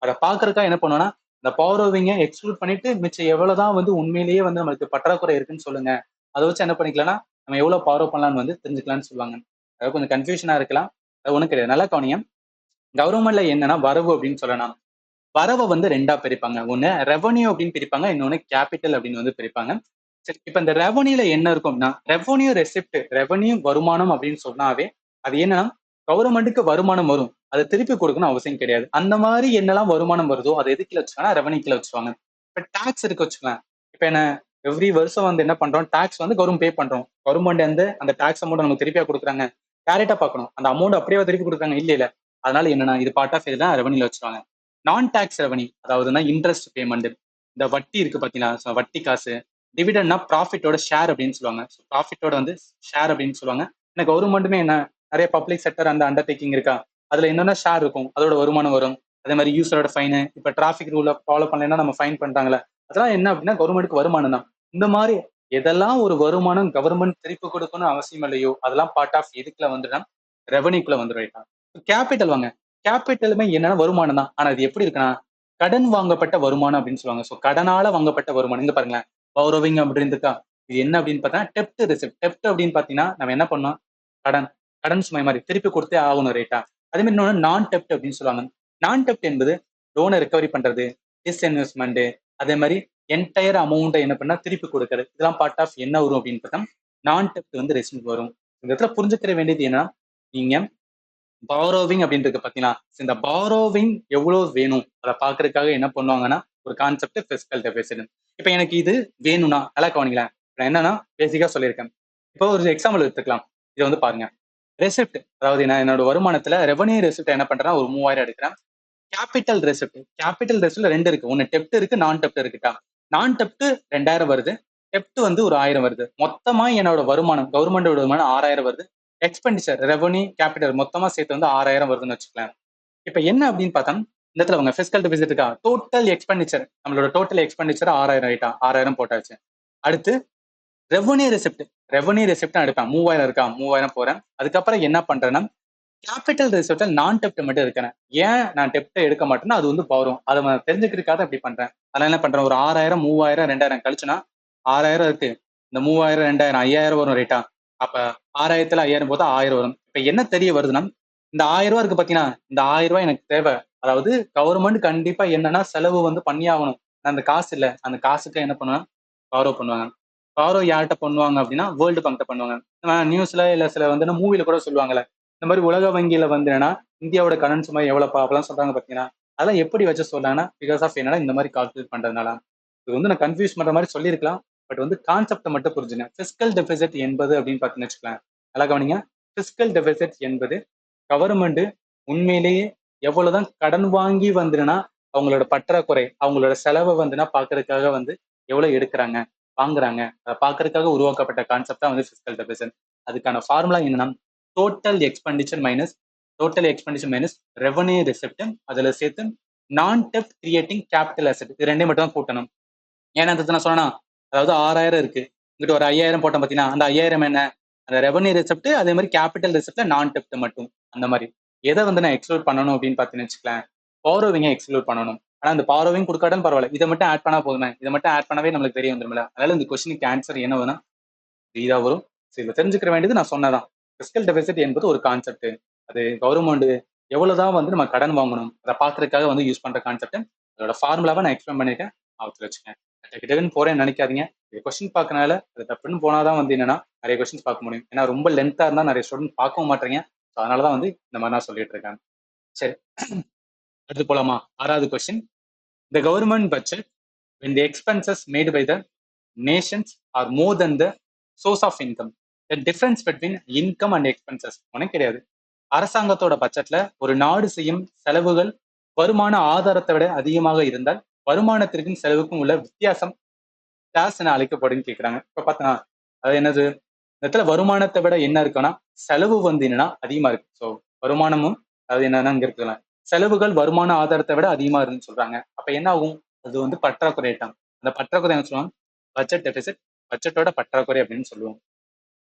அதை பாக்குறதுக்காக என்ன பண்ணுவோம்னா இந்த பாரோவிங்க எக்ஸ்க்ளூட் பண்ணிட்டு மிச்சம் எவ்வளவுதான் வந்து உண்மையிலேயே வந்து நம்மளுக்கு பற்றாக்குறை இருக்குன்னு சொல்லுங்க. அதை வச்சு என்ன பண்ணிக்கலாம்னா நம்ம எவ்வளவு பாரோ பண்ணலாம்னு வந்து தெரிஞ்சுக்கலாம்னு சொல்லுவாங்க. அதாவது கொஞ்சம் கன்ஃபியூஷனா இருக்கலாம். அது ஒண்ணும் கிடையாது. நல்லா கவனிங்க. கவர்மெண்ட்ல என்னன்னா வரவு அப்படின்னு சொல்லலாம். வரவை வந்து ரெண்டா பிரிப்பாங்க. ஒண்ணு ரெவன்யூ அப்படின்னு பிரிப்பாங்க, இன்னொன்னு கேபிட்டல் அப்படின்னு வந்து பிரிப்பாங்க. சரி, இப்ப இந்த ரெவன்யூல என்ன இருக்கும்னா ரெவன்யூ ரெசிப்ட், ரெவன்யூ வருமானம் அப்படின்னு சொன்னாவே அது என்னன்னா கவர்மெண்ட்டுக்கு வருமானம் வரும். அதை திருப்பி கொடுக்கணும் அவசியம் கிடையாது. அந்த மாதிரி என்னெல்லாம் வருமானம் வருதோ அதை எதுக்குள்ள வச்சுக்காங்கன்னா ரெவன்யூக்குள்ள வச்சுக்குவாங்க. இப்ப டாக்ஸ் இருக்கு வச்சுக்கலாம். இப்ப என்ன எவ்ரி வருஷம் வந்து என்ன பண்றோம் டாக்ஸ் வந்து கவர்மெண்ட் பே பண்றோம். கவர்மெண்ட் வந்து அந்த டாக்ஸ் அமௌண்ட் நமக்கு திருப்பியா கொடுக்குறாங்க. டேரக்டா பார்க்கணும் அந்த அமௌண்ட் அப்படியே திருப்பி கொடுக்குறாங்க இல்ல இல்ல. அதனால என்னன்னா இது பார்ட் ஆஃப் இதுதான் ரெவன்யூல வச்சுருவாங்க. நான் டேக்ஸ் ரெவன்யூ, அதாவதுன்னா இன்ட்ரெஸ்ட் பேமெண்ட், இந்த வட்டி இருக்கு பாத்தீங்கன்னா, வட்டி காசு. டிவிடெண்ட்னா ப்ராஃபிட்டோட ஷேர் அப்படின்னு சொல்லுவாங்க. ப்ராஃபிட்டோட வந்து ஷேர் அப்படின்னு சொல்லுவாங்க. ஏன்னா கவர்மெண்ட்டுமே என்ன, நிறைய பப்ளிக் செக்டர் அந்த அண்டர்டேக்கிங் இருக்கா, அதுல என்னென்ன ஷேர் இருக்கும், அதோட வருமானம் வரும். அதே மாதிரி யூசரோட ஃபைனு, இப்ப டிராஃபிக் ரூலை ஃபாலோ பண்ணலைன்னா நம்ம ஃபைன் பண்றாங்களே, அதெல்லாம் என்ன அப்படின்னா கவர்மெண்ட்டுக்கு வருமானம் தான். இந்த மாதிரி எதெல்லாம் ஒரு வருமானம் கவர்மெண்ட் திருப்பி கொடுக்கணும் அவசியம் இல்லையோ, அதெல்லாம் பார்ட் ஆஃப் எதுக்குள்ள வந்துடும், ரெவன்யூக்குள்ள வந்துடும். கேபிட்டல் வாங்க, கேபிட்டலுமே என்னன்னா வருமானம் தான். ஆனா இது எப்படி இருக்குன்னா, கடன் வாங்கப்பட்ட வருமானம் அப்படின்னு சொல்லுவாங்க. ஸோ கடனால வாங்கப்பட்ட வருமானம். இங்க பாருங்களேன், பௌரோவிங் அப்படின்னு இருக்கா, இது என்ன அப்படின்னு பார்த்தா டெப்ட் ரிசிப்ட். டெப்ட் அப்படின்னு பார்த்தீங்கன்னா நம்ம என்ன பண்ணோம், கடன், கடன் சுமை மாதிரி திருப்பி கொடுத்தே ஆகணும் ரேட்டா. அதே மாதிரி இன்னொன்று நான் டெப்ட் அப்படின்னு சொல்லுவாங்க. நான் டெப்ட் என்பது லோனை ரெக்கவரி பண்றது, டிஸ்இன்வெஸ்ட்மெண்ட், அதே மாதிரி என்டையர் அமௌண்ட்டை என்ன பண்ணா திருப்பி கொடுக்கறது, இதெல்லாம் பார்ட் ஆஃப் என்ன வரும் அப்படின்னு பார்த்தா நான் டெப்ட் வந்து ரெசிப்ட் வரும். இந்த இடத்துல புரிஞ்சுக்கிற வேண்டியது என்ன, நீங்க பாரோவிங் அப்படின்றது பாத்தீங்கன்னா, இந்த பாரோவிங் எவ்வளவு வேணும் அதை பாக்குறதுக்காக என்ன பண்ணுவாங்கன்னா ஒரு கான்செப்ட் பிசிக்கல் டெபிசிட். இப்ப எனக்கு இது வேணும்னா நல்லா கவனிங்களேன். நான் என்னன்னா பேசிக்கா சொல்லியிருக்கேன். இப்போ ஒரு எக்ஸாம்பிள் எடுத்துக்கலாம். இதை வந்து பாருங்க, ரெசிப்ட், அதாவது நான் என்னோட வருமானத்துல ரெவன்யூ ரெசிப்ட் என்ன பண்றேன்னா ஒரு 3000 எடுக்கிறேன். கேபிட்டல் ரெசிப்ட், கேபிட்டல் ரெசிப்ட்ல ரெண்டு இருக்கு, ஒன்னு டெப்ட் இருக்கு, நான் டெப்ட் இருக்குட்டா. நான் டெப்ட் 2000 வருது, டெப்ட் வந்து ஒரு 1000 வருது. மொத்தமா என்னோட வருமானம், கவர்மெண்டோட வருமானம் 6000 வருது. எக்ஸ்பெண்டிச்சர் ரெவன்யூ கேபிட்டல் மொத்தமா சேர்த்து வந்து 6000 வருதுன்னு வச்சுக்கலாம். இப்ப என்ன அப்படின்னு பார்த்தா இந்த இடத்துல அவங்க பிசிக்கல் டெபிசிட் இருக்கா, டோட்டல் எக்ஸ்பெண்டிச்சர், நம்மளோட டோட்டல் எக்ஸ்பெண்டிச்சர் 6000 ஆயிட்டா, 6000 போட்டாச்சு. அடுத்து ரெவன்யூ ரெசிப்ட், ரெவன்யூ ரெசிப்ட் எடுப்பேன், 3000 இருக்கா, 3000 போறேன். அதுக்கப்புறம் என்ன பண்றேன்னா கேபிட்டல் ரிசர்வ்ல நான் டெப்ட் மட்டும் இருக்கிறேன். ஏன் நான் டெப்ட் எடுக்க மாட்டேன்னா அது வந்து வரும், அதை நான் தெரிஞ்சுக்கிறதுக்காக இப்படி பண்றேன். அதனால என்ன பண்றேன், ஒரு 6000 3000 2000 கழிச்சுனா 6000 இருக்கு, இந்த 3000 2000 5000 வரும் ரேட்டா. அப்ப 6000த்துல 5000 போதா 1000 வரும். இப்ப என்ன தெரிய வருதுன்னா, இந்த 1000 ரூபாய் இருக்கு பாத்தீங்கன்னா, இந்த 1000 ரூபாய் எனக்கு தேவை. அதாவது கவர்மெண்ட் கண்டிப்பா என்னன்னா செலவு வந்து பண்ணி ஆகணும். அந்த காசு இல்ல, அந்த காசுக்கு என்ன பண்ணுவேன், பாரோ பண்ணுவாங்க. பாரோ யார்கிட்ட பண்ணுவாங்க அப்படின்னா வேர்ல்டு பேங்க்ட்ட பண்ணுவாங்க. நியூஸ்ல இல்ல சில வந்து மூவில கூட சொல்லுவாங்கல்ல, இந்த மாதிரி உலக வங்கியில வந்து என்னன்னா இந்தியாவோட கடன் சுமை எவ்வளவுப்பா அப்பெல்லாம் சொல்றாங்க பாத்தீங்கன்னா, அதெல்லாம் எப்படி வச்சு சொல்றாங்கன்னா பிகாஸ் ஆஃப் என்னன்னா இந்த மாதிரி கால்குலேட் பண்றதுனால. இது வந்து நான் கன்ஃபியூஸ் பண்ற மாதிரி சொல்லியிருக்கலாம். பட் வந்து கான்செப்டை மட்டும் புரிஞ்சுங்க. பிசிக்கல் டெபிசிட் என்பது அப்படின்னு பார்த்தீங்கன்னு வச்சுக்கலாம், நல்லா கவனிங்க. பிசிக்கல் டெபிசிட் என்பது கவர்மெண்ட் உண்மையிலேயே எவ்வளவுதான் கடன் வாங்கி வந்துன்னா அவங்களோட பற்றாக்குறை, அவங்களோட செலவை வந்துன்னா பாக்குறதுக்காக வந்து எவ்வளவு எடுக்கிறாங்க வாங்குறாங்க, அதை பாக்குறதுக்காக உருவாக்கப்பட்ட கான்செப்ட் தான் வந்து பிசிக்கல் டெபிசிட். அதுக்கான ஃபார்முலா என்னன்னா total expenditure minus revenue receipt, அதுல சேர்த்து நான் டெப்ட் கிரியேட்டிங் கேபிட்டல் அசெட், இது ரெண்டையும் மட்டும் தான் கூட்டணும். ஏன்னா நான் சொன்னா, அதாவது 6000 இருக்கு, இங்கிட்ட ஒரு 5000 போட்டோம் பாத்தீங்கன்னா, அந்த 5000 என்ன, அந்த ரெவன்யூ ரிசிப்ட், அதே மாதிரி கேபிட்டல் ரிசிப்ட்ல நான் டெப்ட் மட்டும். அந்த மாதிரி எதை வந்து நான் எக்ஸ்க்ளூட் பண்ணணும் அப்படின்னு பாத்தீங்கன்னு வச்சுக்கலாம், பாரோவிங்க எக்ஸ்க்ளூட் பண்ணணும். ஆனா இந்த பாரோவிங் கொடுக்காட்டாலும் பரவாயில்ல, இதை மட்டும் ஆட் பண்ணா போதுமே, இதை மட்டும் ஆட் பண்ணவே நம்மளுக்கு தெரிய வந்துருமில்ல. அதனால இந்த கொஸ்டினுக்கு ஆன்சர் என்ன வரும், இதா வரும். இதுல தெரிஞ்சுக்கிற வேண்டியது நான் சொன்னதான், பிசிக்கல் டெபிசிட் என்பது ஒரு கான்செப்ட். அது கவர்மெண்ட் எவ்வளவுதான் வந்து நம்ம கடன் வாங்கணும் அதை பாக்குறதுக்காக வந்து யூஸ் பண்ற கான்செப்ட். அதோட ஃபார்முலாவை நான் எக்ஸ்பிளைன் பண்ணிருக்கேன், அவத்துல வச்சுக்கேன். டக்குன்னு போறேன்னு நினைக்காதீங்க. கொஸ்டின் பார்க்கறனால அது டப்புன்னு போனாதான் வந்து என்னன்னா நிறைய கொஸ்டின்ஸ் பார்க்க முடியும். ஏன்னா ரொம்ப லென்த்தா இருந்தா நிறைய ஸ்டூடெண்ட் பார்க்கவும் மாட்டீங்க. அதனாலதான் வந்து இந்த மாதிரி நான் சொல்லிட்டு இருக்கேன். சரி, அடுத்து போலாமா. 6வது question, the government budget when the expenses made by the nations are more than the source of income, the difference between income and expenses ஒன்றும் கிடையாது. அரசாங்கத்தோட பட்ஜெட்ல ஒரு நாடு செய்யும் செலவுகள் வருமான ஆதாரத்தை விட அதிகமாக இருந்தால் வருமானத்திற்கும் செலவுக்கும் உள்ள வித்தியாசம் டேஸ் என அழைக்கப்படும் கேட்கிறாங்க. இப்ப பார்த்தா அது என்னது, இந்த இடத்துல வருமானத்தை விட என்ன இருக்குன்னா செலவு வந்து என்னன்னா அதிகமா இருக்கு. ஸோ வருமானமும் அது என்னன்னா இங்க இருக்கலாம், செலவுகள் வருமான ஆதாரத்தை விட அதிகமா இருக்குன்னு சொல்றாங்க. அப்ப என்ன ஆகும், அது வந்து பற்றாக்குறையிட்டாங்க. அந்த பற்றாக்குறை என்ன சொல்லுவாங்க, பட்ஜெட் டெபிசிட், பட்ஜெட்டோட பற்றாக்குறை அப்படின்னு சொல்லுவோம்.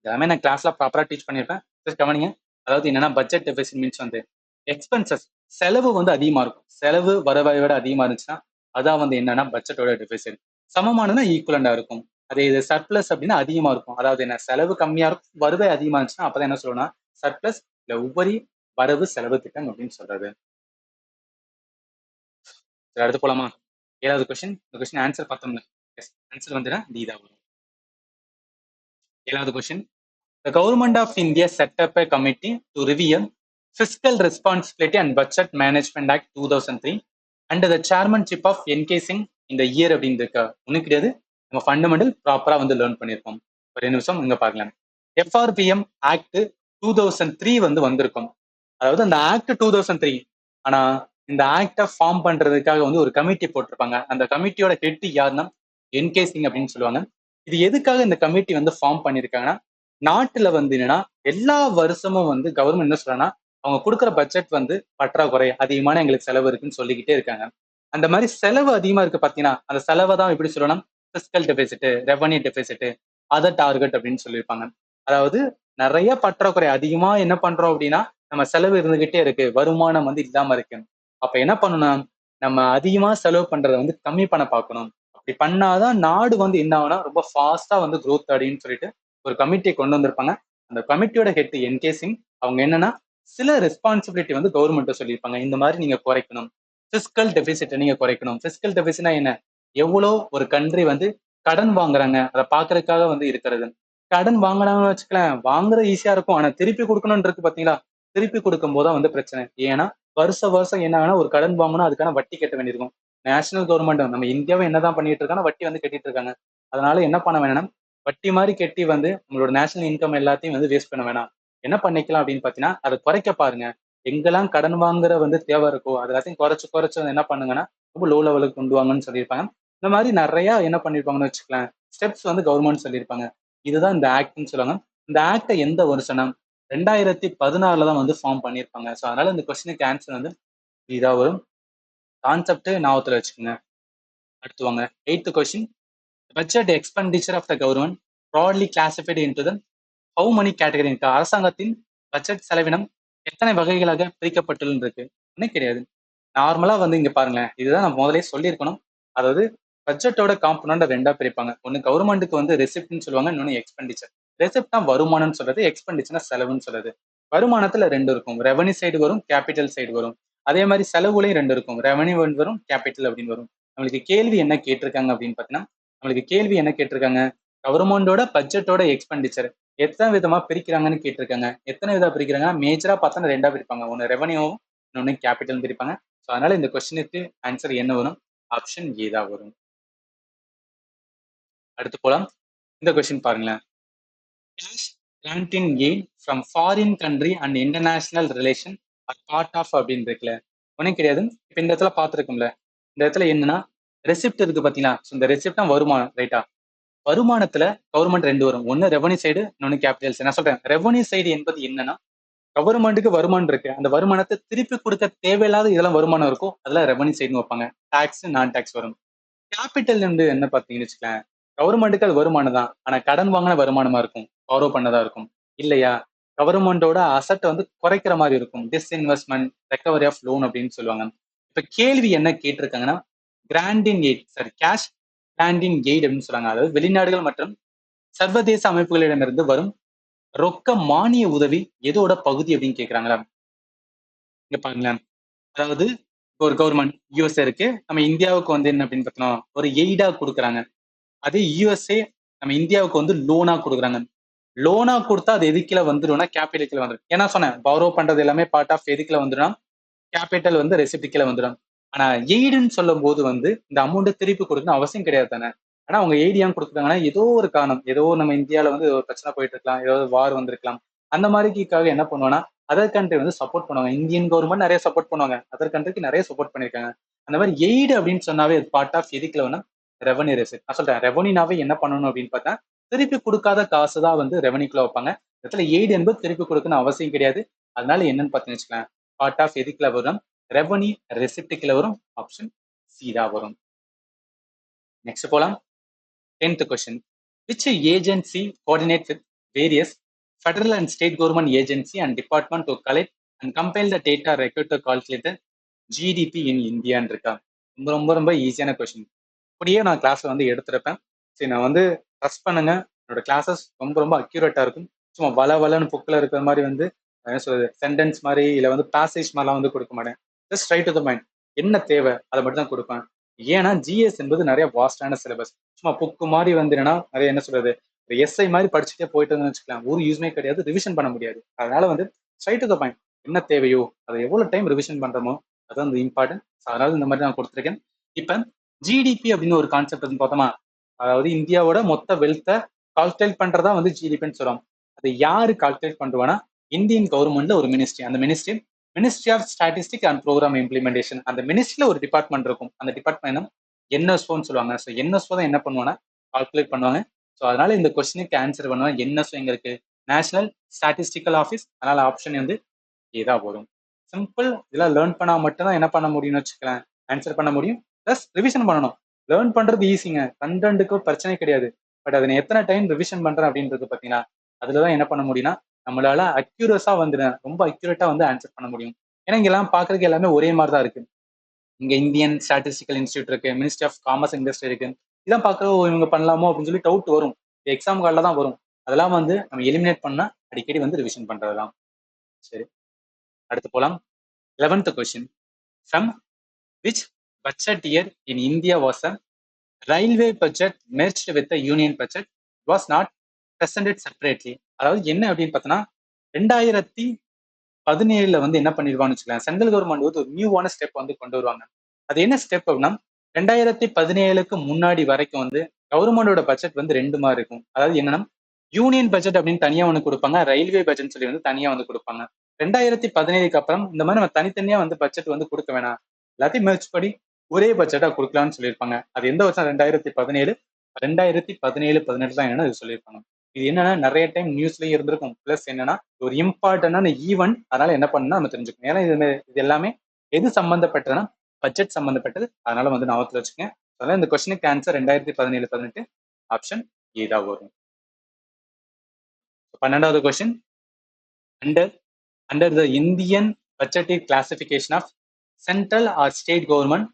எல்லாமே நான் கிளாஸ்ல ப்ராப்பரா டீச் பண்ணியிருப்பேன், ஜஸ்ட் கவனிங்க. அதாவது என்னன்னா பட்ஜெட் டெபிசிட் மீன்ஸ் வந்து எக்ஸ்பென்சஸ், செலவு வந்து அதிகமா இருக்கும், செலவு வரவை விட அதிகமா இருந்துச்சுன்னா அதான் வந்து என்னன்னா பட்ஜெட்டோட டெபிசிட். சமமானதுன்னா ஈக்குவலண்டா இருக்கும். அதே இது சர்ப்ளஸ் அப்படின்னா அதிகமா இருக்கும். அதாவது என்ன, செலவு கம்மியா இருக்கும், வருவாய் அதிகமா இருந்துச்சுன்னா அப்பதான் என்ன சொல்லணும்னா சர்ப்ளஸ் இல்ல உபரி வரவு செலவு திட்டம் அப்படின்னு சொல்றது. சரி, அடுத்து போலாமா. 7வது கொஸ்டின், இந்த கொஸ்டின் ஆன்சர் பார்த்தோம்ல, ஆன்சர் வந்து டி தான் வரும். 7வது question, the government of India set up a committee to review Fiscal Responsibility and Budget Management Act 2003 under the chairmanship of NK Singh in the year அப்படின்னு இருக்கா, ஒன்றும் கிடையாது. நம்ம ஃபண்டமெண்டல் ப்ராப்பரா வந்து லேர்ன் பண்ணியிருக்கோம். ஒரு நிமிஷம் இங்க பார்க்கலாம். எஃப்ஆர்பிஎம் ஆக்ட் 2003 வந்து வந்திருக்கும். அதாவது அந்த ஆக்ட் 2003, ஆனா இந்த ஆக்டை ஃபார்ம் பண்றதுக்காக வந்து ஒரு கமிட்டி போட்டிருப்பாங்க. அந்த கமிட்டியோட ஹெட் யாருன்னா என்கே சிங் அப்படின்னு சொல்லுவாங்க. இது எதுக்காக இந்த கமிட்டி வந்து ஃபார்ம் பண்ணிருக்காங்கன்னா, நாட்டுல வந்து என்னன்னா எல்லா வருஷமும் வந்து கவர்மெண்ட் என்ன சொல்றாங்கன்னா, அவங்க கொடுக்குற பட்ஜெட் வந்து பற்றாக்குறை, அதிகமான எங்களுக்கு செலவு இருக்குன்னு சொல்லிக்கிட்டே இருக்காங்க. அந்த மாதிரி செலவு அதிகமா இருக்கு பாத்தீங்கன்னா, அந்த செலவை தான் எப்படி சொல்லணும், fiscal deficit, revenue deficit, other target அப்படின்னு சொல்லியிருப்பாங்க. அதாவது நிறைய பற்றாக்குறை அதிகமா என்ன பண்றோம் அப்படின்னா, நம்ம செலவு இருந்துகிட்டே இருக்கு, வருமானம் வந்து இல்லாம இருக்கு. அப்ப என்ன பண்ணணும், நம்ம அதிகமா செலவு பண்றதை வந்து கம்மி பண்ண பார்க்கணும். அப்படி பண்ணாதான் நாடு வந்து என்ன ஆகும்னா ரொம்ப ஃபாஸ்டா வந்து growth அடையும்னு சொல்லிட்டு ஒரு கமிட்டியை கொண்டு வந்திருப்பாங்க. அந்த கமிட்டியோட ஹெட் என்கே சிங். அவங்க என்னன்னா சில ரெஸ்பான்சிபிலிட்டி வந்து கவர்மெண்ட் சொல்லியிருப்பாங்க. இந்த மாதிரி நீங்க குறைக்கணும், பிஸ்கல் டெபிசிட்டை நீங்க குறைக்கணும். பிஸ்கல் டெபிசிட்னா என்ன, எவ்வளோ ஒரு கண்ட்ரி வந்து கடன் வாங்குறாங்க அதை பாக்குறதுக்காக வந்து இருக்கிறது. கடன் வாங்கினாங்கன்னு வச்சுக்கலாம், வாங்குறது ஈஸியா இருக்கும், ஆனா திருப்பி கொடுக்கணும்னு இருக்கு பாத்தீங்களா, திருப்பி கொடுக்கும் போதுதான் வந்து பிரச்சனை. ஏன்னா வருஷம் என்ன ஆகுனா ஒரு கடன் வாங்கணும், அதுக்கான வட்டி கட்ட வேண்டியிருக்கும். நேஷனல் கவர்மெண்ட் நம்ம இந்தியாவை என்னதான் பண்ணிட்டு இருக்காங்க, வட்டி வந்து கட்டிட்டு இருக்காங்க. அதனால என்ன பண்ண வேணாம், வட்டி மாதிரி கட்டி வந்து நம்மளோட நேஷனல் இன்கம் எல்லாத்தையும் வந்து வேஸ்ட் பண்ண வேணாம். என்ன பண்ணிக்கலாம் அப்படின்னு பாத்தீங்கன்னா, அதை குறைக்க பாருங்க. எங்கெல்லாம் கடன் வாங்குற வந்து தேவை இருக்கோ அது எல்லாத்தையும் குறைச்சு குறைச்சு வந்து என்ன பண்ணுங்கன்னா ரொம்ப லோ லெவலுக்கு கொண்டு வாங்கன்னு சொல்லியிருப்பாங்க. இந்த மாதிரி நிறைய என்ன பண்ணிருப்பாங்கன்னு வச்சுக்கலாம், ஸ்டெப்ஸ் வந்து கவர்மெண்ட் சொல்லியிருப்பாங்க. இதுதான் இந்த ஆக்ட்னு சொல்லுவாங்க. இந்த ஆக்டை எந்த வருஷம், 2016 தான் வந்து ஃபார்ம் பண்ணியிருப்பாங்க. ஸோ அதனால இந்த கொஸ்டினுக்கு ஆன்சர் வந்து இதா வரும். கான்செப்ட் ஞாபகத்துல வச்சுக்கோங்க. அடுத்து வாங்க, 8th question. Budget expenditure of the government broadly classified into the how many category. அரசாங்கத்தின் பட்ஜெட் செலவினம் எத்தனை வகைகளாக பிரிக்கப்பட்டுள்ளது இருக்கு ஒன்றும் கிடையாது. நார்மலா வந்து இங்க பாருங்களேன், இதுதான் நான் முதலே சொல்லியிருக்கணும். அதாவது பட்ஜெட்டோட காம்பனண்ட் ரெண்டா பிரிப்பாங்க. ஒன்னு கவர்மெண்ட்டுக்கு வந்து ரெசிப்ட்னு சொல்லுவாங்க, இன்னொன்னு எக்ஸ்பெண்டிச்சர். ரெசிப்ட்னா வருமானம்னு சொல்றது, எக்ஸ்பெண்டிச்சர்னா செலவுன்னு சொல்றது. வருமானத்துல ரெண்டு இருக்கும், ரெவன்யூ சைடு வரும், கேபிட்டல் சைடு வரும். அதே மாதிரி செலவுலையும் ரெண்டு இருக்கும், ரெவன்யூ வரும், கேபிட்டல் அப்படின்னு வரும். நம்மளுக்கு கேள்வி என்ன கேட்டிருக்காங்க அப்படின்னு பாத்தீங்கன்னா, நம்மளுக்கு கேள்வி என்ன கேட்டிருக்காங்க, கவர்மெண்டோட பட்ஜெட்டோட எக்ஸ்பெண்டிச்சர் எத்தனை விதமா பிரிக்கிறாங்கன்னு கேட்டிருக்காங்க. எத்தனை விதமா பிரிக்கிறாங்க, மேஜரா பார்த்தா ரெண்டா பிரிப்பாங்க, ஒன்னு ரெவன்யூவும் இன்னொன்னு கேபிட்டல் பிரிப்பாங்க. ஸோ அதனால இந்த கொஸ்டினுக்கு ஆன்சர் என்ன வரும், ஆப்ஷன் ஏ தான் வரும். அடுத்து போலாம். இந்த கொஸ்டின் பாருங்களேன். Cash granting gain from foreign country and international relation are part of அப்படின்னு இருக்குல்ல, ஒன்றும் கிடையாது. இப்போ இந்த இடத்துல பார்த்துருக்கோம்ல, இந்த இடத்துல என்னன்னா ரெசிப்ட் இருக்கு பார்த்தீங்களா. ஸோ இந்த ரெசிப்ட்னா வருமானம், ரைட்டா. வருமானத்துல கவர்மெண்ட் ரெண்டு வரும், ஒன்னு ரெவன்யூ சைடு, இன்னொன்னு கேபிட்டல் சைடு. நான் சொல்றேன், ரெவன்யூ சைடு என்பது என்னன்னா கவர்மெண்ட்டுக்கு வருமானம் இருக்கு, அந்த வருமானத்தை திருப்பி கொடுக்க தேவையில்லாத இதெல்லாம் வருமானம் இருக்கும், அதெல்லாம் ரெவன்யூ சைடுன்னு வைப்பாங்க. டாக்ஸ், நான் டாக்ஸ் வரும். கேபிட்டல் வந்து என்ன பார்த்தீங்கன்னு வச்சுக்கலேன், கவர்மெண்ட்டுக்கு அது வருமானம் தான், ஆனா கடன் வாங்கின வருமானமா இருக்கும், பாரோ பண்ணதா இருக்கும் இல்லையா. கவர்மெண்டோட அசட்டை வந்து குறைக்கிற மாதிரி இருக்கும், டிஸ்இன்வெஸ்ட்மெண்ட், ரெக்கவரி ஆஃப் லோன் அப்படின்னு சொல்லுவாங்க. இப்ப கேள்வி என்ன கேட்டிருக்காங்கன்னா, கிராண்டின் எய்ட், சாரி கேஷ் கிராண்டின் எய்ட் அப்படின்னு சொல்றாங்க. அதாவது வெளிநாடுகள் மற்றும் சர்வதேச அமைப்புகளிடமிருந்து வரும் ரொக்க மானிய உதவி எதோட பகுதி அப்படின்னு கேக்குறாங்களா. இங்க பாருங்களேன், அதாவது இப்போ ஒரு கவர்மெண்ட் யூஎஸ்ஏ இருக்கு, நம்ம இந்தியாவுக்கு வந்து என்ன அப்படின்னு பார்த்தோம், ஒரு எய்டா கொடுக்குறாங்க. அதே யூஎஸ்ஏ நம்ம இந்தியாவுக்கு வந்து லோனா கொடுக்குறாங்க. லோனா கொடுத்தா அது எதுக்கில வந்துடும்னா கேபிட்டல் கீழ வந்துடும். ஏன்னா சொன்னேன், பாரோ பண்றது எல்லாமே பார்ட் ஆஃப் எதுக்கில வந்துடும், கேபிட்டல் வந்து ரெசிப்ட் கீழ வந்துடும். ஆனா எய்டுன்னு சொல்லும் போது வந்து இந்த அமௌண்ட் திருப்பி கொடுக்கணும் அவசியம் கிடையாது தானே. ஆனா அவங்க எய்டு ஏன் கொடுக்குறாங்கன்னா, ஏதோ ஒரு காரணம், ஏதோ நம்ம இந்தியாவில வந்து ஒரு பிரச்சனை போயிட்டு இருக்கலாம், ஏதோ வார் வந்திருக்கலாம், அந்த மாதிரிக்காக என்ன பண்ணுவோம்னா அதர் கண்ட்ரி வந்து சப்போர்ட் பண்ணுவாங்க. இந்தியன் கவர்மெண்ட் நிறைய சப்போர்ட் பண்ணுவாங்க, அதர் கண்ட்ரிக்கு நிறைய சப்போர்ட் பண்ணிருக்காங்க. அந்த மாதிரி எய்டு அப்படின்னு சொன்னாவே பார்ட் ஆஃப் எதுக்குல வேணா ரெவன்யூ ரெசிப்ட். நான் சொல்றேன், ரெவன்யூனாவே என்ன பண்ணணும் அப்படின்னு பார்த்தா திருப்பி கொடுக்காத காசு தான் வந்து ரெவன்யூக்குள்ள வைப்பாங்க. இடத்துல எய்டு என்பது திருப்பி கொடுக்கணும் அவசியம் கிடையாது. அதனால என்னன்னு பார்த்தீங்கன்னு வச்சுக்கலாம், பார்ட் ஆஃப் எதுக்குல வரும், ரெவன்யூ ரெசிப்டுக்குள்ள வரும், ஆப்ஷன் சி தான் வரும். நெக்ஸ்ட் போலாம். 10th question. Which agency coordinates with various federal and state government agency and department to collect and compile the data required to calculate the GDP in India இருக்கா. ரொம்ப ரொம்ப ரொம்ப ஈஸியான question. இப்படியே நான் கிளாஸ்ல வந்து எடுத்திருப்பேன். சரி, நான் வந்து ட்ரஸ்ட் பண்ணுங்க, என்னோட கிளாஸஸ் ரொம்ப ரொம்ப அக்யூரேட்டா இருக்கும். சும்மா வளன்னு புக்கில் இருக்கிற மாதிரி வந்து என்ன சொல்றது, சென்டென்ஸ் மாதிரி இல்லை வந்து பேசேஜ் மாதிரிலாம் வந்து கொடுக்க மாட்டேன். Just right to the mind, என்ன தேவை அதை மட்டும் தான் கொடுப்பேன். ஏன்னா ஜிஎஸ் என்பது நிறைய வாஸ்டான சிலபஸ். சும்மா புக்கு மாதிரி வந்து என்னன்னா நிறைய என்ன சொல்றது, எஸ்ஐ மாதிரி படிச்சுட்டே போயிட்டு வச்சுக்கலாம், ஒரு யூஸ்மே கிடையாது, ரிவிஷன் பண்ண முடியாது. அதனால வந்து ஸ்ட்ரைட் டு த பாயிண்ட், என்ன தேவையோ அதை எவ்வளவு டைம் ரிவிஷன் பண்றோமோ அதுதான் வந்து இம்பார்ட்டன்ட். அதனால இந்த மாதிரி நான் கொடுத்துருக்கேன். இப்ப ஜிடிபி அப்படின்னு ஒரு கான்செப்ட் வந்து பார்த்தோமா, அதாவது இந்தியாவோட மொத்த வெல்த்தை கால்குலேட் பண்றதா வந்து ஜிடிபின்னு சொல்றோம். அதை யாரு கால்குலேட் பண்ணுவானா, இந்தியன் கவர்மெண்ட்ல ஒரு மினிஸ்ட்ரி, அந்த ministry ministry of statistic and programme implementation. அந்த மினிஸ்ட்ரியில ஒரு டிபார்ட்மெண்ட் இருக்கும். அந்த டிபார்ட்மெண்ட் என்எஸ்ஓன்னு சொல்லுவாங்க. ஸோ என்எஸ்ஓ தான் என்ன பண்ணுவாங்கன்னா கால்குலேட் பண்ணுவாங்க. ஸோ அதனால இந்த கொஸ்டினுக்கு ஆன்சர் பண்ணுவாங்க. என்எஸ்ஓ எங்க இருக்கு? National statistical office. அதனால ஆப்ஷன் வந்து ஏதா வரும். சிம்பிள். இதெல்லாம் லேர்ன் பண்ணா மட்டும் தான் என்ன பண்ண முடியும்னு வச்சுக்கலாம், ஆன்சர் பண்ண முடியும். ப்ளஸ் ரிவிஷன் பண்ணணும். லேர்ன் பண்றது ஈஸிங்க. கண்டென்ட்டுக்கு பிரச்சனை கிடையாது. பட் அதை எத்தனை டைம் ரிவிஷன் பண்றேன் அப்படின்றது பார்த்தீங்கன்னா, அதுலதான் என்ன பண்ண முடியும்னா நம்மளால அக்யூரஸா வந்து ரொம்ப அக்யூரேட்டா வந்து ஆன்சர் பண்ண முடியும். ஏன்னா இங்க எல்லாம் பாக்குறதுக்கு எல்லாமே ஒரே மாதிரி தான் இருக்கு. இங்க இந்தியன் ஸ்டாட்டிஸ்டிக்கல் இன்ஸ்டியூட் இருக்கு, மினிஸ்ட்ரி ஆஃப் காமர்ஸ் இண்டஸ்ட்ரி இருக்கு. இதான் பார்க்க இவங்க பண்ணலாமோ அப்படின்னு சொல்லி டவுட் வரும். எக்ஸாம் கார்டில் தான் வரும். அதெல்லாம் வந்து நம்ம எலிமினேட் பண்ணா அடிக்கடி வந்து ரிவிஷன் பண்றதுதான். சரி, அடுத்து போலாம். 11th question. From which budget year in India was a railway budget merged with the union budget was not presented separately? அதாவது என்ன அப்படின்னு பார்த்தோன்னா 2017 வந்து என்ன பண்ணிடுவான்னு வச்சுக்கலாம், சென்ட்ரல் கவர்மெண்ட் வந்து ஒரு நியூவான ஸ்டெப் வந்து கொண்டு வருவாங்க. அது என்ன ஸ்டெப் அப்படின்னா 2017க்கு முன்னாடி வரைக்கும் வந்து கவர்மெண்டோட பட்ஜெட் வந்து ரெண்டு மாதிரி இருக்கும். அதாவது என்னன்னா யூனியன் பட்ஜெட் அப்படின்னு தனியா ஒன்று கொடுப்பாங்க, ரயில்வே பட்ஜெட் சொல்லி வந்து தனியா வந்து கொடுப்பாங்க. 2017க்கு அப்புறம் இந்த மாதிரி நம்ம தனித்தனியா வந்து பட்ஜெட் வந்து கொடுக்க வேணாம், எல்லாத்தையும் மேட்ச் படி ஒரே பட்ஜெட்டா கொடுக்கலாம்னு சொல்லியிருப்பாங்க. அது எந்த வருஷம்? 2017. 2017-18 தான் என்னன்னா இது சொல்லியிருப்பாங்க. இது என்னன்னா நிறைய டைம் நியூஸ்லயும் இருந்திருக்கும். பிளஸ் என்னன்னா ஒரு இம்பார்ட்டன்டான ஈவெண்ட். அதனால என்ன பண்ணா நம்ம தெரிஞ்சுக்கணும். ஏன்னா இது எல்லாமே எது சம்பந்தப்பட்டதுன்னா பட்ஜெட் சம்பந்தப்பட்டது. அதனால வந்து ஞாபகத்துல வச்சுக்கேன். அதனால இந்த கொஸ்டினுக்கு ஆன்சர் 2017-18 ஆப்ஷன் ஏதா வரும். 12வது question. Under under the Indian budgetary classification of central or state government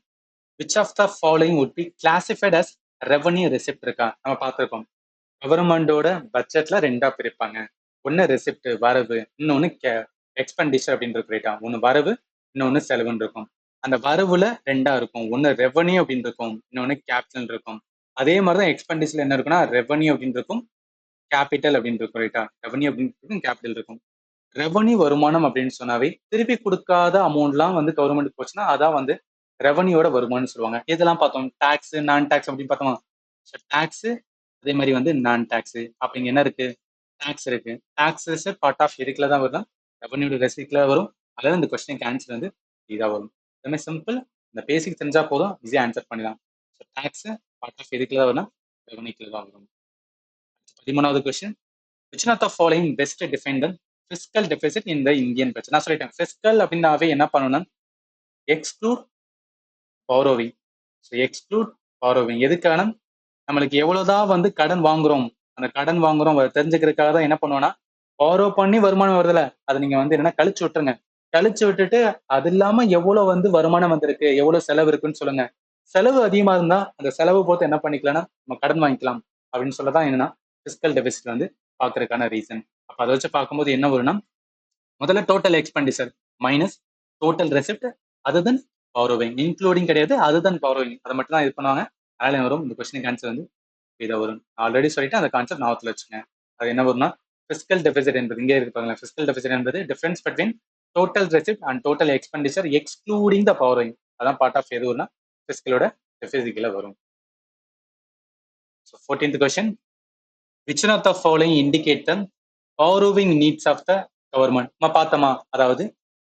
which of the following would be classified as revenue receipt இருக்கா? நம்ம பார்த்துருக்கோம். கவர்மெண்டோட பட்ஜெட்ல ரெண்டா பிரிப்பாங்க. ஒன்னு ரெசிப்ட் வரவு, இன்னொன்னு எக்ஸ்பெண்டிச்சர் அப்படின்னு இருக்கு. ரைட்டா? ஒன்னு வரவு, இன்னொன்னு செலவுன்னு இருக்கும். அந்த வரவுல ரெண்டா இருக்கும். ஒன்னு ரெவன்யூ அப்படின்னு இருக்கும், இன்னொன்னு கேபிட்டல் இருக்கும். அதே மாதிரிதான் எக்ஸ்பெண்டிச்சர்ல என்ன இருக்குன்னா ரெவன்யூ அப்படின்னு இருக்கும், கேபிட்டல் அப்படின்னு இருக்கும். ரைட்டா? ரெவன்யூ அப்படின்னு இருக்கும், கேபிட்டல் இருக்கும். ரெவன்யூ வருமானம் அப்படின்னு சொன்னாவே திருப்பி கொடுக்காத அமௌண்ட்லாம் வந்து கவர்மெண்ட் போச்சுன்னா அதான் வந்து ரெவன்யூட வருமானம்னு சொல்லுவாங்க. இதெல்லாம் பார்த்தோம். டாக்ஸ், நான் டாக்ஸ் அப்படின்னு பார்த்தோமா? டாக்ஸ் அதே மாதிரி வந்து நான் டாக்ஸ். அப்படிங்க என்ன இருக்கு? டாக்ஸ் இருக்கு. டாக்ஸஸ் பார்ட் ஆஃப் எதுக்குல தான் வரும்? ரெவன்யூ ரெசிப்ட்ல வரும். அதாவது இந்த கொஸ்டினுக்கு ஆன்சர் வந்து இதாக வரும். எல்லாமே சிம்பிள். இந்த பேசிக் தெரிஞ்சா போதும், ஈஸியா ஆன்சர் பண்ணிடலாம். டாக்ஸ் பார்ட் ஆஃப் எதுக்குல தான் வரும்? ரெவன்யூக்குல தான் வரும். 13வது question. which not the following best define the fiscal deficit in the Indian budget? நான் சொல்லிட்டேன். fiscal அப்படின்னாவே என்ன பண்ணணும்? Exclude borrowing. So exclude borrowing எதுக்கான? நம்மளுக்கு எவ்வளவுதான் வந்து கடன் வாங்குறோம், அந்த கடன் வாங்குறோம் தெரிஞ்சுக்கிறதுக்காக தான் என்ன பண்ணுவோம்னா borrow பண்ணி வருமானம் வருதுல, அதை நீங்க வந்து என்னன்னா கழிச்சு விட்டுருங்க. கழிச்சு விட்டுட்டு அது இல்லாம எவ்வளவு வந்து வருமானம் வந்திருக்கு, எவ்வளவு செலவு இருக்குன்னு சொல்லுங்க. செலவு அதிகமா இருந்தா அந்த செலவு போட்டு என்ன பண்ணிக்கலாம்னா நம்ம கடன் வாங்கிக்கலாம் அப்படின்னு சொல்லதான் என்னன்னா பிசிக்கல் டெபிசிட் வந்து பாக்குறதுக்கான ரீசன். அப்ப அதை வச்சு பார்க்கும்போது என்ன வரும்னா முதல்ல total expenditure minus total receipt அதுதான் பாரோவிங், இன்க்ளூடிங் கிடையாது, அதுதான் பாரோவிங். அதை மட்டும் தான் இது பண்ணுவாங்க. அதனால வரும் இந்த கொஸ்டினுக்கு ஆன்சர் வந்து இதை வரும். ஆல்ரெடி சொல்லிட்டு அந்த கான்செப்ட் ஞாபகத்தில் வச்சுங்க. அது என்ன வரும்னா பிசிக்கல் டெபிசிட் என்பது இங்கே இருப்பாங்க. பிசிக்கல் டெபிசிட் என்பது difference between total receipt and total expenditure excluding the borrowing. அதான் பார்ட் ஆஃப் எது வரும்னா பிசிக்கலோட டெபிசிட்ல வரும். 14th question. Which one of the following indicate the borrowing needs of the government? நம்ம பார்த்தோமா? அதாவது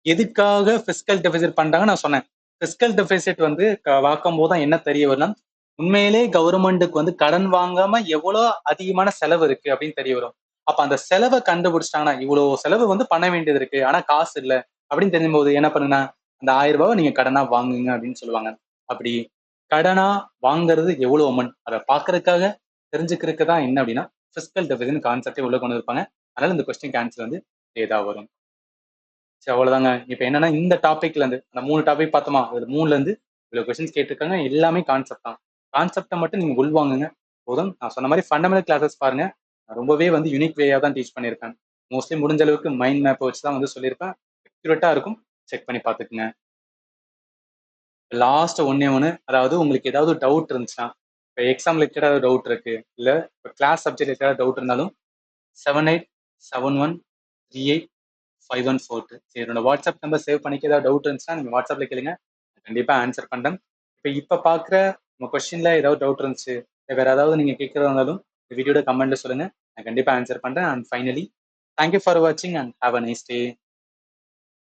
எதுக்காக பிசிக்கல் டெபிசிட் பண்றாங்க நான் சொன்னேன். பிசிக்கல் டெபிசிட் வந்து பார்க்கும் போது தான் என்ன தெரிய வரும், உண்மையிலே கவர்மெண்ட்டுக்கு வந்து கடன் வாங்காம எவ்வளவு அதிகமான செலவு இருக்கு அப்படின்னு தெரிய வரும். அப்ப அந்த செலவை கண்டுபிடிச்சிட்டாங்கன்னா இவ்வளவு செலவு வந்து பண்ண வேண்டியது இருக்கு, ஆனா காசு இல்லை அப்படின்னு தெரியும் போது என்ன பண்ணுங்கன்னா அந்த 1000 ரூபாவை நீங்க கடனா வாங்குங்க அப்படின்னு சொல்லுவாங்க. அப்படி கடனா வாங்குறது எவ்வளவு அமௌண்ட் அதை பாக்குறதுக்காக தெரிஞ்சுக்கிறதுக்கு தான் என்ன அப்படின்னா பிசிக்கல் டெபிசிட் கான்செப்டே உள்ள கொண்டு இருப்பாங்க. அதனால இந்த கொஸ்டின் ஆன்சர் வந்து ஏதா வரும். சரி, அவ்வளவுதாங்க. இப்ப என்னன்னா இந்த டாபிக்ல இருந்து அந்த 3 டாபிக் பார்த்தோமா, அது 3ல இருந்து இவ்வளவு கொஸ்டின்ஸ் கேட்டிருக்காங்க. எல்லாமே கான்செப்ட் தான். கான்செப்டை மட்டும் நீங்க உள்வாங்குங்க போதும். நான் சொன்ன மாதிரி ஃபண்டமெண்டல் கிளாஸஸ் பாருங்க. ரொம்பவே வந்து யூனிக் வேயா தான் டீச் பண்ணியிருப்பேன். மோஸ்ட்லி முடிஞ்ச அளவுக்கு மைண்ட் மேப் வச்சு தான் வந்து சொல்லியிருப்பேன். அக்யூரேட்டா இருக்கும். செக் பண்ணி பார்த்துக்குங்க. லாஸ்ட் ஒண்ணு, அதாவது உங்களுக்கு ஏதாவது டவுட் இருந்துச்சுன்னா, இப்போ எக்ஸாம் ரிலேட்டட் ஏதாவது டவுட் இருக்கு, இல்ல இப்போ கிளாஸ் சப்ஜெக்ட் ஏதாவது டவுட் இருந்தாலும் 7871385142 சரி, என்னோட வாட்ஸ்அப் நம்பர் சேவ் பண்ணிக்க. ஏதாவது டவுட் இருந்துச்சுன்னா நீங்க வாட்ஸ்அப்ல கேளுங்க, கண்டிப்பா ஆன்சர் பண்றேன். இப்ப பாக்குற உங்க கொஸ்டின்ல ஏதாவது டவுட் இருந்துச்சு, வேற ஏதாவது நீங்க கேட்கறதா இருந்தாலும் வீடியோட கமெண்ட்ல சொல்லுங்க, நான் கண்டிப்பா ஆன்சர் பண்றேன். அண்ட் ஃபைனலி தேங்க்யூ ஃபார் வாட்சிங் and have a nice day.